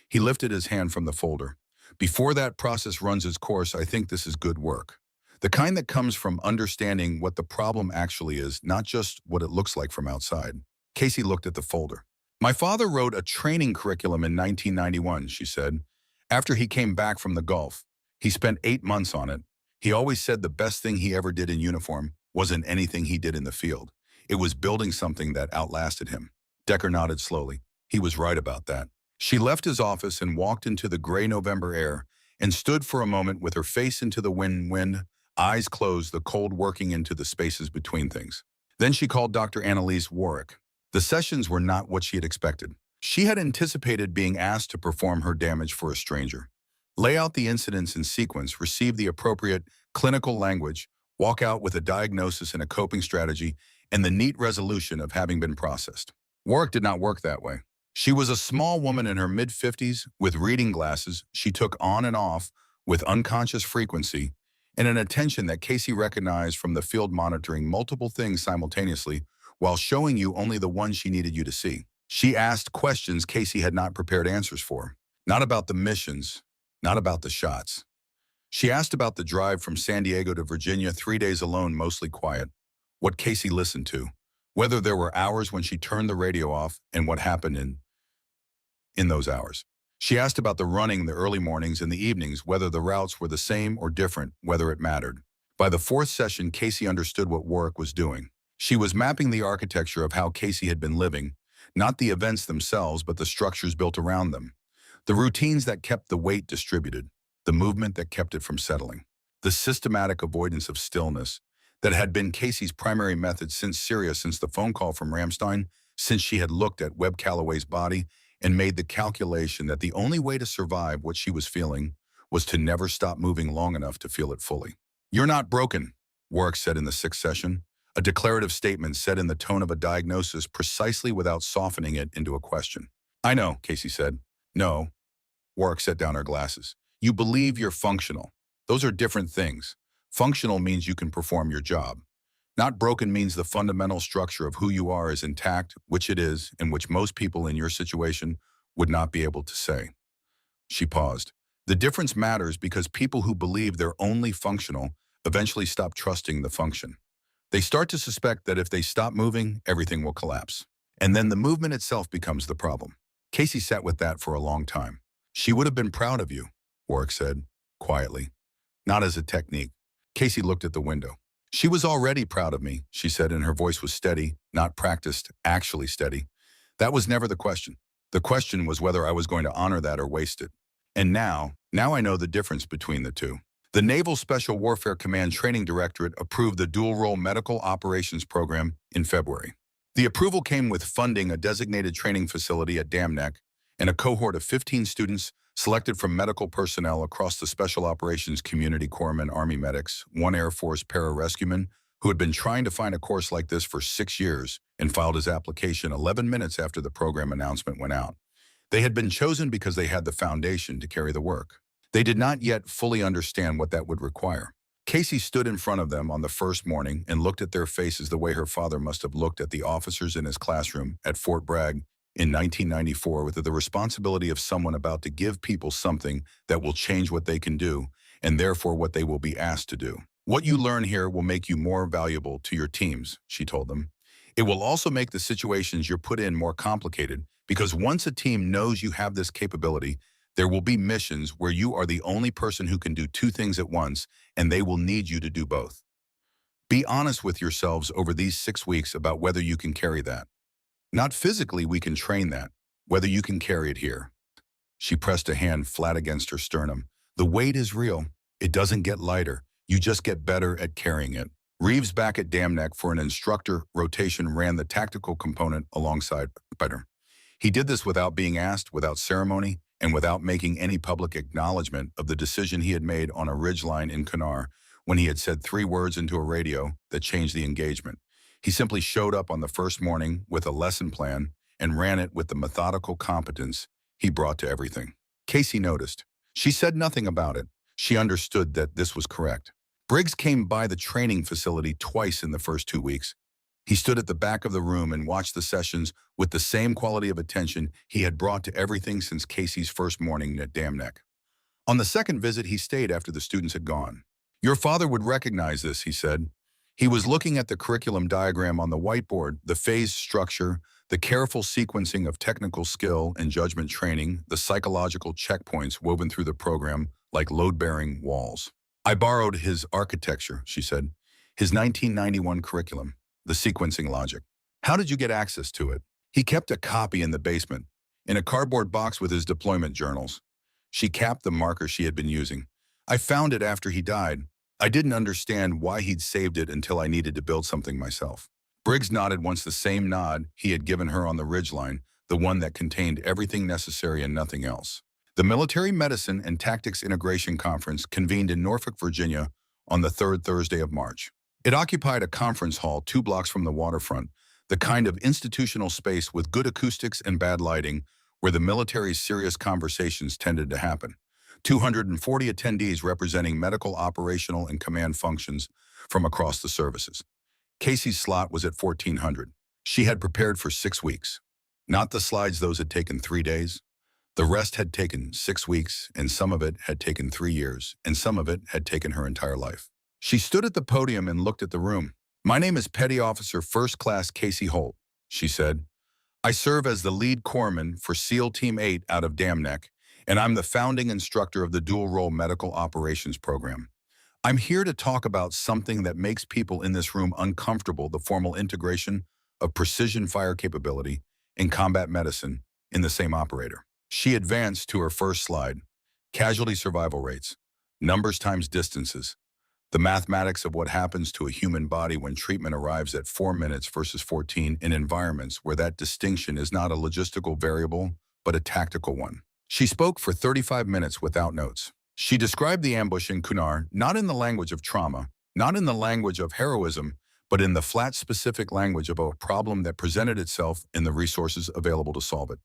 He lifted his hand from the folder. Before that process runs its course, I think this is good work. The kind that comes from understanding what the problem actually is, not just what it looks like from outside. Casey looked at the folder. My father wrote a training curriculum in 1991, she said. After he came back from the Gulf, he spent 8 months on it. He always said the best thing he ever did in uniform wasn't anything he did in the field. It was building something that outlasted him. Decker nodded slowly. He was right about that. She left his office and walked into the gray November air and stood for a moment with her face into the wind, eyes closed, the cold working into the spaces between things. Then she called Dr. Annalise Warwick. The sessions were not what she had expected. She had anticipated being asked to perform her damage for a stranger. Lay out the incidents in sequence, receive the appropriate clinical language, walk out with a diagnosis and a coping strategy, and the neat resolution of having been processed. Warwick did not work that way. She was a small woman in her mid-50s with reading glasses she took on and off with unconscious frequency and an attention that Casey recognized from the field, monitoring multiple things simultaneously while showing you only the one she needed you to see. She asked questions Casey had not prepared answers for. Not about the missions, not about the shots. She asked about the drive from San Diego to Virginia, 3 days alone, mostly quiet. What Casey listened to, whether there were hours when she turned the radio off, and what happened in those hours. She asked about the running, the early mornings and the evenings, whether the routes were the same or different, whether it mattered. By the 4th session, Casey understood what Warwick was doing. She was mapping the architecture of how Casey had been living, not the events themselves, but the structures built around them. The routines that kept the weight distributed, the movement that kept it from settling, the systematic avoidance of stillness that had been Casey's primary method since the phone call from Ramstein, since she had looked at Webb Calloway's body and made the calculation that the only way to survive what she was feeling was to never stop moving long enough to feel it fully. You're not broken, Warwick said in the 6th session, a declarative statement said in the tone of a diagnosis precisely without softening it into a question. I know, Casey said. No. Warwick set down her glasses. You believe you're functional. Those are different things. Functional means you can perform your job. Not broken means the fundamental structure of who you are is intact, which it is, and which most people in your situation would not be able to say. She paused. The difference matters because people who believe they're only functional eventually stop trusting the function. They start to suspect that if they stop moving, everything will collapse. And then the movement itself becomes the problem. Casey sat with that for a long time. She would have been proud of you, Warwick said, quietly. Not as a technique. Casey looked at the window. She was already proud of me, she said, and her voice was steady, not practiced, actually steady. That was never the question. The question was whether I was going to honor that or waste it. And now I know the difference between the two. The Naval Special Warfare Command Training Directorate approved the dual-role medical operations program in February. The approval came with funding a designated training facility at Dam Neck and a cohort of 15 students selected from medical personnel across the Special Operations Community, Corpsmen, Army medics, 1 Air Force pararescueman who had been trying to find a course like this for 6 years and filed his application 11 minutes after the program announcement went out. They had been chosen because they had the foundation to carry the work. They did not yet fully understand what that would require. Casey stood in front of them on the first morning and looked at their faces the way her father must have looked at the officers in his classroom at Fort Bragg in 1994, with the responsibility of someone about to give people something that will change what they can do and therefore what they will be asked to do. What you learn here will make you more valuable to your teams, she told them. It will also make the situations you're put in more complicated because once a team knows you have this capability, there will be missions where you are the only person who can do 2 things at once and they will need you to do both. Be honest with yourselves over these 6 weeks about whether you can carry that. Not physically we can train that, whether you can carry it here. She pressed a hand flat against her sternum. The weight is real. It doesn't get lighter. You just get better at carrying it. Reeves back at Dam Neck for an instructor rotation ran the tactical component alongside Better. He did this without being asked, without ceremony, and without making any public acknowledgement of the decision he had made on a ridgeline in Kunar when he had said 3 words into a radio that changed the engagement. He simply showed up on the first morning with a lesson plan and ran it with the methodical competence he brought to everything. Casey noticed. She said nothing about it. She understood that this was correct. Briggs came by the training facility twice in the first 2 weeks. He stood at the back of the room and watched the sessions with the same quality of attention he had brought to everything since Casey's first morning at Dam Neck. On the second visit, he stayed after the students had gone. Your father would recognize this, he said. He was looking at the curriculum diagram on the whiteboard, the phase structure, the careful sequencing of technical skill and judgment training, the psychological checkpoints woven through the program like load-bearing walls. I borrowed his architecture, she said, his 1991 curriculum, the sequencing logic. How did you get access to it? He kept a copy in the basement, in a cardboard box with his deployment journals. She capped the marker she had been using. I found it after he died. I didn't understand why he'd saved it until I needed to build something myself. Briggs nodded once the same nod he had given her on the ridgeline, the one that contained everything necessary and nothing else. The Military Medicine and Tactics Integration Conference convened in Norfolk, Virginia on the third Thursday of March. It occupied a conference hall 2 blocks from the waterfront, the kind of institutional space with good acoustics and bad lighting where the military's serious conversations tended to happen. 240 attendees representing medical, operational, and command functions from across the services. Casey's slot was at 1400. She had prepared for 6 weeks. Not the slides those had taken 3 days. The rest had taken 6 weeks, and some of it had taken 3 years, and some of it had taken her entire life. She stood at the podium and looked at the room. My name is Petty Officer First Class Casey Holt, she said. I serve as the lead corpsman for SEAL Team 8 out of Dam Neck, and I'm the founding instructor of the dual-role medical operations program. I'm here to talk about something that makes people in this room uncomfortable, the formal integration of precision fire capability and combat medicine in the same operator. She advanced to her first slide. Casualty survival rates, numbers times distances, the mathematics of what happens to a human body when treatment arrives at 4 minutes versus 14 in environments where that distinction is not a logistical variable, but a tactical one. She spoke for 35 minutes without notes. She described the ambush in Kunar not in the language of trauma, not in the language of heroism, but in the flat specific language of a problem that presented itself in the resources available to solve it.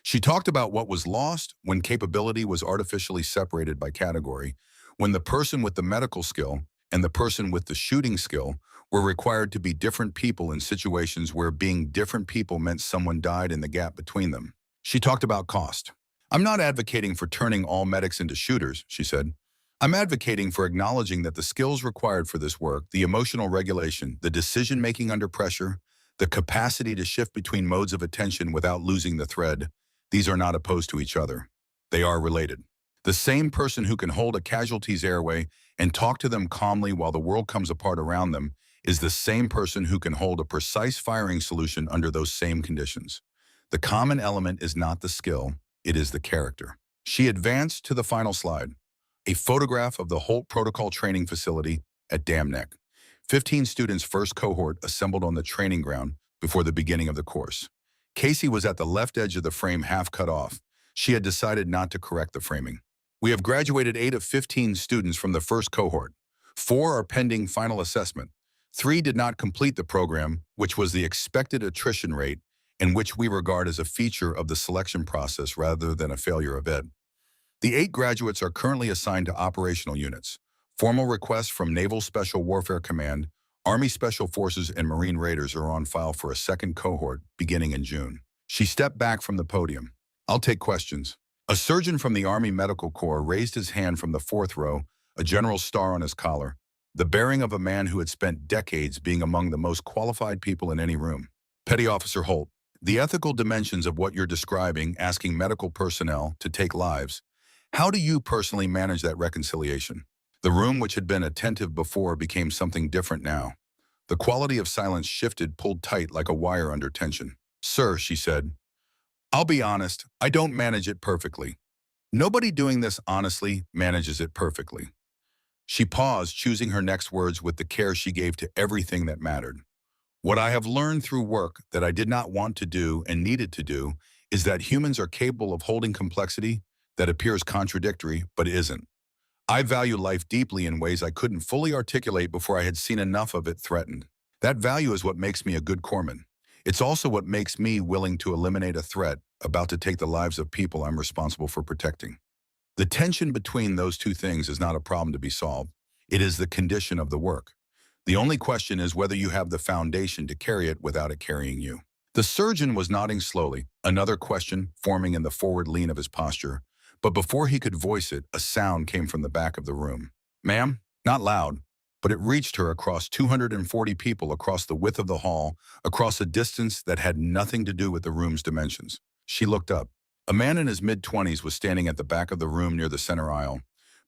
She talked about what was lost when capability was artificially separated by category, when the person with the medical skill and the person with the shooting skill were required to be different people in situations where being different people meant someone died in the gap between them. She talked about cost. I'm not advocating for turning all medics into shooters, she said. I'm advocating for acknowledging that the skills required for this work, the emotional regulation, the decision-making under pressure, the capacity to shift between modes of attention without losing the thread, these are not opposed to each other. They are related. The same person who can hold a casualty's airway and talk to them calmly while the world comes apart around them is the same person who can hold a precise firing solution under those same conditions. The common element is not the skill, it is the character. She advanced to the final slide, a photograph of the Holt Protocol Training Facility at Dam Neck. 15 students' first cohort assembled on the training ground before the beginning of the course. Casey was at the left edge of the frame, half cut off. She had decided not to correct the framing. We have graduated 8 of 15 students from the first cohort. 4 are pending final assessment. 3 did not complete the program, which was the expected attrition rate and which we regard as a feature of the selection process rather than a failure of it. The 8 graduates are currently assigned to operational units. Formal requests from Naval Special Warfare Command, Army Special Forces, and Marine Raiders are on file for a second cohort beginning in June. She stepped back from the podium. I'll take questions. A surgeon from the Army Medical Corps raised his hand from the 4th row, a general's star on his collar, the bearing of a man who had spent decades being among the most qualified people in any room. Petty Officer Holt, the ethical dimensions of what you're describing, asking medical personnel to take lives, how do you personally manage that reconciliation? The room, which had been attentive before, became something different now. The quality of silence shifted, pulled tight like a wire under tension. Sir, she said, I'll be honest, I don't manage it perfectly. Nobody doing this honestly manages it perfectly. She paused, choosing her next words with the care she gave to everything that mattered. What I have learned through work that I did not want to do and needed to do is that humans are capable of holding complexity that appears contradictory but isn't. I value life deeply in ways I couldn't fully articulate before I had seen enough of it threatened. That value is what makes me a good corpsman. It's also what makes me willing to eliminate a threat about to take the lives of people I'm responsible for protecting. The tension between those two things is not a problem to be solved. It is the condition of the work. The only question is whether you have the foundation to carry it without it carrying you. The surgeon was nodding slowly, another question forming in the forward lean of his posture. But before he could voice it, a sound came from the back of the room. Ma'am? Not loud, but it reached her across 240 people across the width of the hall, across a distance that had nothing to do with the room's dimensions. She looked up. A man in his mid-20s was standing at the back of the room near the center aisle.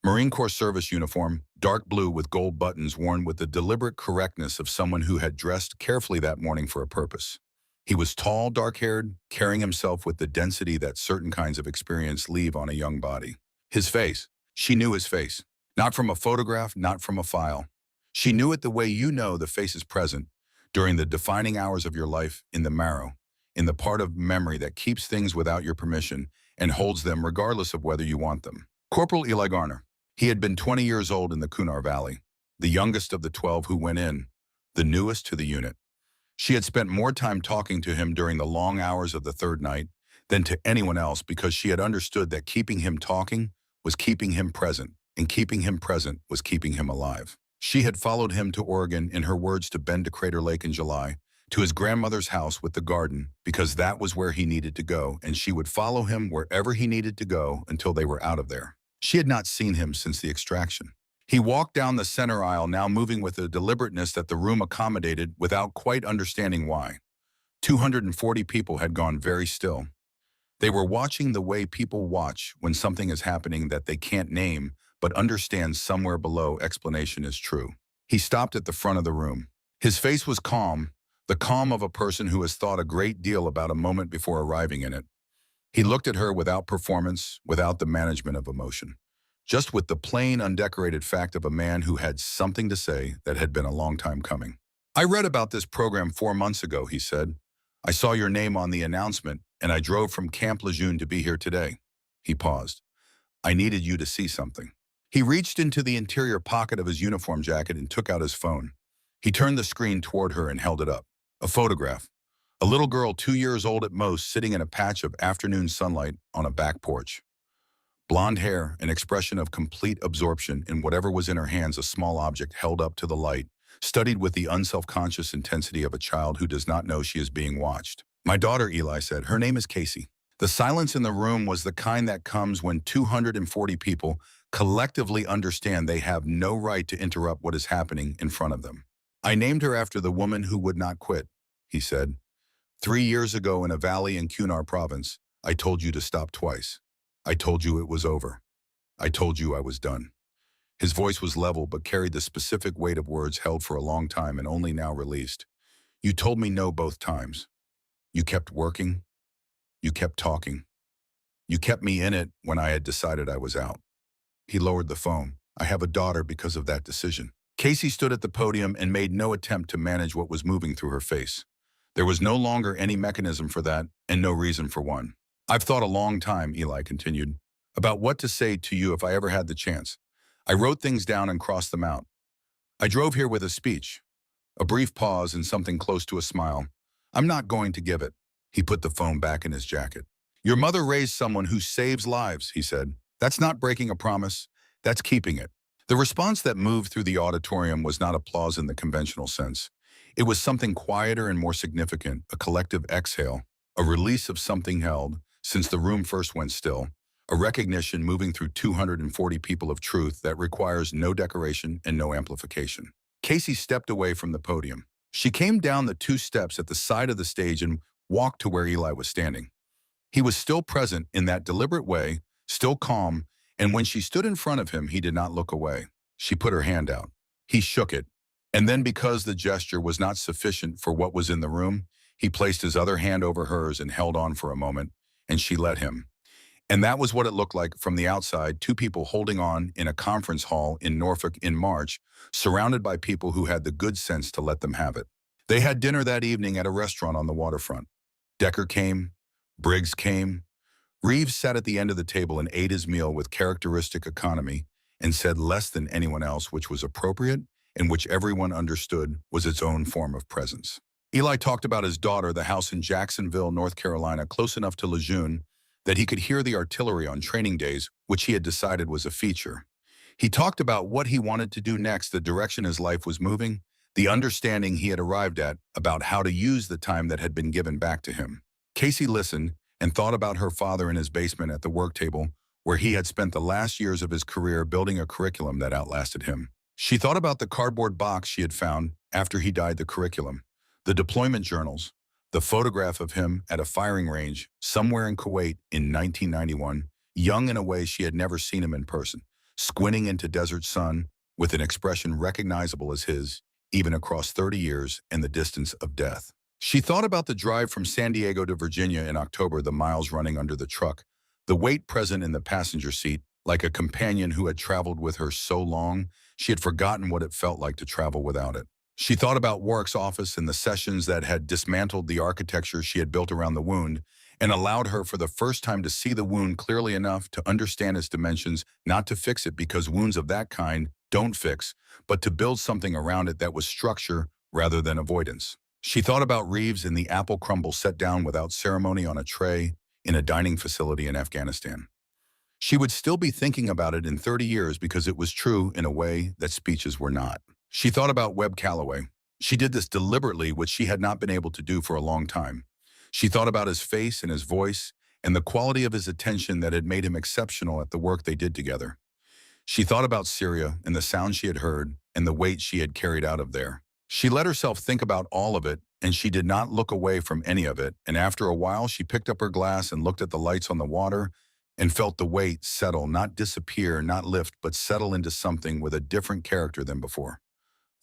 Marine Corps service uniform, dark blue with gold buttons worn with the deliberate correctness of someone who had dressed carefully that morning for a purpose. He was tall, dark-haired, carrying himself with the density that certain kinds of experience leave on a young body. His face. She knew his face. Not from a photograph, not from a file. She knew it the way you know the face is present, during the defining hours of your life, in the marrow, in the part of memory that keeps things without your permission and holds them regardless of whether you want them. Corporal Eli Garner. He had been 20 years old in the Kunar Valley, the youngest of the 12 who went in, the newest to the unit. She had spent more time talking to him during the long hours of the third night than to anyone else because she had understood that keeping him talking was keeping him present, and keeping him present was keeping him alive. She had followed him to Oregon, in her words, to Bend to Crater Lake in July, to his grandmother's house with the garden, because that was where he needed to go, and she would follow him wherever he needed to go until they were out of there. She had not seen him since the extraction. He walked down the center aisle, now moving with a deliberateness that the room accommodated without quite understanding why. 240 people had gone very still. They were watching the way people watch when something is happening that they can't name but understand somewhere below explanation is true. He stopped at the front of the room. His face was calm, the calm of a person who has thought a great deal about a moment before arriving in it. He looked at her without performance, without the management of emotion, just with the plain, undecorated fact of a man who had something to say that had been a long time coming. I read about this program 4 months ago, he said. I saw your name on the announcement, and I drove from Camp Lejeune to be here today. He paused. I needed you to see something. He reached into the interior pocket of his uniform jacket and took out his phone. He turned the screen toward her and held it up. A photograph. A little girl 2 years old at most, sitting in a patch of afternoon sunlight on a back porch. Blonde hair, an expression of complete absorption in whatever was in her hands, a small object held up to the light, studied with the unself-conscious intensity of a child who does not know she is being watched. My daughter, Eli said. Her name is Casey. The silence in the room was the kind that comes when 240 people collectively understand they have no right to interrupt what is happening in front of them. I named her after the woman who would not quit, he said. 3 years ago in a valley in Kunar province, I told you to stop twice. I told you it was over. I told you I was done. His voice was level but carried the specific weight of words held for a long time and only now released. You told me no both times. You kept working. You kept talking. You kept me in it when I had decided I was out. He lowered the phone. I have a daughter because of that decision. Casey stood at the podium and made no attempt to manage what was moving through her face. There was no longer any mechanism for that and no reason for one. I've thought a long time, Eli continued, about what to say to you if I ever had the chance. I wrote things down and crossed them out. I drove here with a speech, a brief pause and something close to a smile. I'm not going to give it. He put the phone back in his jacket. Your mother raised someone who saves lives, he said. That's not breaking a promise. That's keeping it. The response that moved through the auditorium was not applause in the conventional sense. It was something quieter and more significant, a collective exhale, a release of something held, since the room first went still, a recognition moving through 240 people of truth that requires no decoration and no amplification. Casey stepped away from the podium. She came down the 2 steps at the side of the stage and walked to where Eli was standing. He was still present in that deliberate way, still calm, and when she stood in front of him, he did not look away. She put her hand out. He shook it, and then because the gesture was not sufficient for what was in the room, he placed his other hand over hers and held on for a moment, and she let him. And that was what it looked like from the outside, two people holding on in a conference hall in Norfolk in March, surrounded by people who had the good sense to let them have it. They had dinner that evening at a restaurant on the waterfront. Decker came, Briggs came. Reeves sat at the end of the table and ate his meal with characteristic economy and said less than anyone else, which was appropriate and which everyone understood was its own form of presence. Eli talked about his daughter, the house in Jacksonville, North Carolina, close enough to Lejeune that he could hear the artillery on training days, which he had decided was a feature. He talked about what he wanted to do next, the direction his life was moving, the understanding he had arrived at about how to use the time that had been given back to him. Casey listened and thought about her father in his basement at the work table, where he had spent the last years of his career building a curriculum that outlasted him. She thought about the cardboard box she had found after he died, the curriculum, the deployment journals, the photograph of him at a firing range somewhere in Kuwait in 1991, young in a way she had never seen him in person, squinting into desert sun with an expression recognizable as his, even across 30 years and the distance of death. She thought about the drive from San Diego to Virginia in October, the miles running under the truck, the weight present in the passenger seat, like a companion who had traveled with her so long, she had forgotten what it felt like to travel without it. She thought about Warwick's office and the sessions that had dismantled the architecture she had built around the wound and allowed her for the first time to see the wound clearly enough to understand its dimensions, not to fix it because wounds of that kind don't fix, but to build something around it that was structure rather than avoidance. She thought about Reeves and the apple crumble set down without ceremony on a tray in a dining facility in Afghanistan. She would still be thinking about it in 30 years because it was true in a way that speeches were not. She thought about Webb Calloway. She did this deliberately, which she had not been able to do for a long time. She thought about his face and his voice and the quality of his attention that had made him exceptional at the work they did together. She thought about Syria and the sound she had heard and the weight she had carried out of there. She let herself think about all of it, and she did not look away from any of it, and after a while she picked up her glass and looked at the lights on the water and felt the weight settle, not disappear, not lift, but settle into something with a different character than before.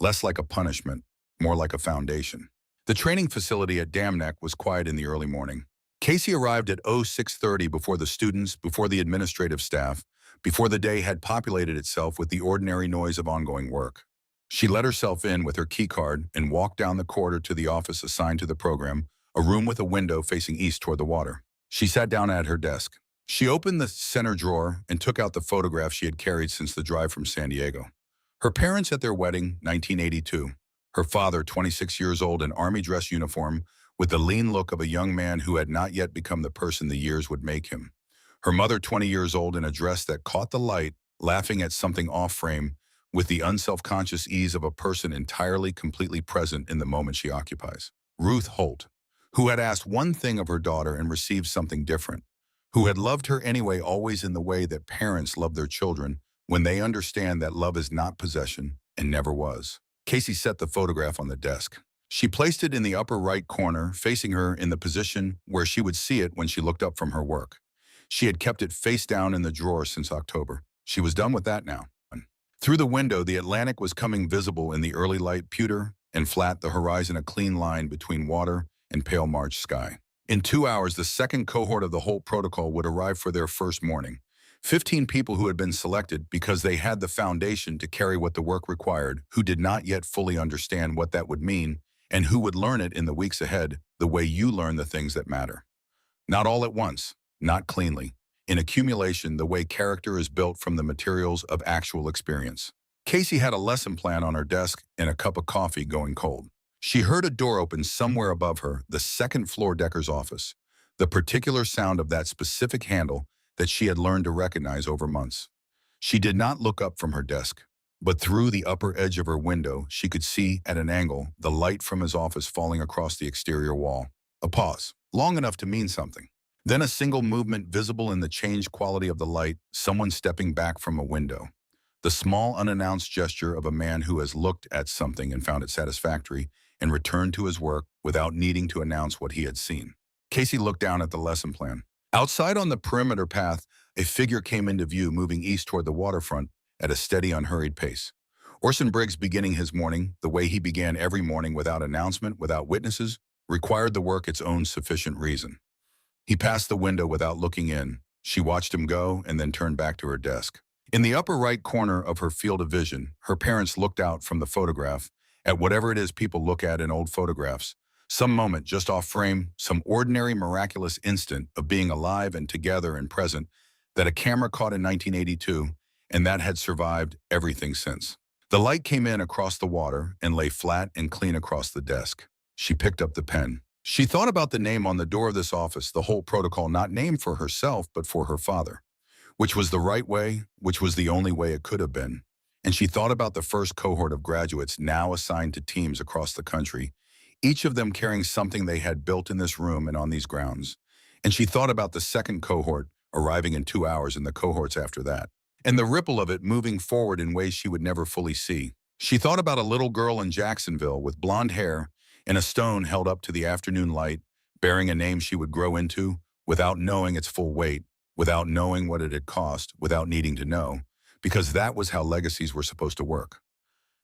Less like a punishment, more like a foundation. The training facility at Dam Neck was quiet in the early morning. Casey arrived at 06:30 before the students, before the administrative staff, before the day had populated itself with the ordinary noise of ongoing work. She let herself in with her key card and walked down the corridor to the office assigned to the program, a room with a window facing east toward the water. She sat down at her desk. She opened the center drawer and took out the photograph she had carried since the drive from San Diego. Her parents at their wedding, 1982. Her father, 26 years old, in army dress uniform, with the lean look of a young man who had not yet become the person the years would make him. Her mother, 20 years old, in a dress that caught the light, laughing at something off-frame, with the unself-conscious ease of a person entirely, completely present in the moment she occupies. Ruth Holt, who had asked one thing of her daughter and received something different, who had loved her anyway, always in the way that parents love their children when they understand that love is not possession and never was. Casey set the photograph on the desk. She placed it in the upper right corner, facing her in the position where she would see it when she looked up from her work. She had kept it face down in the drawer since October. She was done with that now. Through the window, the Atlantic was coming visible in the early light, pewter and flat, the horizon a clean line between water and pale March sky. In 2 hours, the second cohort of the Holt Protocol would arrive for their first morning. 15 people who had been selected because they had the foundation to carry what the work required, who did not yet fully understand what that would mean, and who would learn it in the weeks ahead, the way you learn the things that matter. Not all at once, not cleanly. In accumulation, the way character is built from the materials of actual experience. Casey had a lesson plan on her desk and a cup of coffee going cold. She heard a door open somewhere above her, the second floor Decker's office, the particular sound of that specific handle that she had learned to recognize over months. She did not look up from her desk, but through the upper edge of her window, she could see, at an angle, the light from his office falling across the exterior wall. A pause, long enough to mean something. Then a single movement visible in the changed quality of the light, someone stepping back from a window. The small, unannounced gesture of a man who has looked at something and found it satisfactory and returned to his work without needing to announce what he had seen. Casey looked down at the lesson plan. Outside on the perimeter path, a figure came into view moving east toward the waterfront at a steady, unhurried pace. Orson Briggs, beginning his morning, the way he began every morning, without announcement, without witnesses, required the work its own sufficient reason. He passed the window without looking in, She watched him go and then turned back to her desk. In the upper right corner of her field of vision, her parents looked out from the photograph at whatever it is people look at in old photographs. Some moment just off frame, some ordinary miraculous instant of being alive and together and present that a camera caught in 1982, and that had survived everything since. The light came in across the water and lay flat and clean across the desk. She picked up the pen. She thought about the name on the door of this office, the whole protocol not named for herself but for her father, which was the right way, which was the only way it could have been. And she thought about the first cohort of graduates now assigned to teams across the country, each of them carrying something they had built in this room and on these grounds. And she thought about the second cohort arriving in 2 hours and the cohorts after that, and the ripple of it moving forward in ways she would never fully see. She thought about a little girl in Jacksonville with blonde hair and a stone held up to the afternoon light, bearing a name she would grow into without knowing its full weight, without knowing what it had cost, without needing to know, because that was how legacies were supposed to work.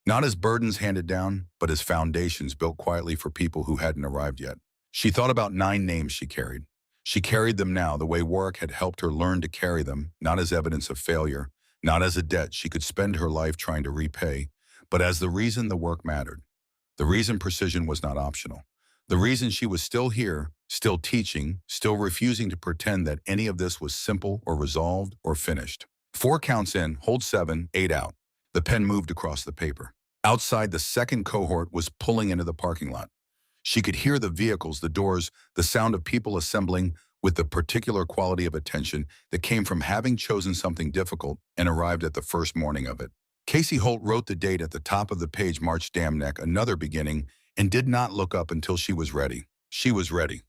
Not as burdens handed down, but as foundations built quietly for people who hadn't arrived yet. She thought about 9 names she carried. She carried them now the way work had helped her learn to carry them, not as evidence of failure, not as a debt she could spend her life trying to repay, but as the reason the work mattered. The reason precision was not optional. The reason she was still here, still teaching, still refusing to pretend that any of this was simple or resolved or finished. 4 counts in, hold 7, 8 out. The pen moved across the paper. Outside, the second cohort was pulling into the parking lot. She could hear the vehicles, the doors, the sound of people assembling with the particular quality of attention that came from having chosen something difficult and arrived at the first morning of it. Casey Holt wrote the date at the top of the page, March damn neck, another beginning, and did not look up until she was ready. She was ready.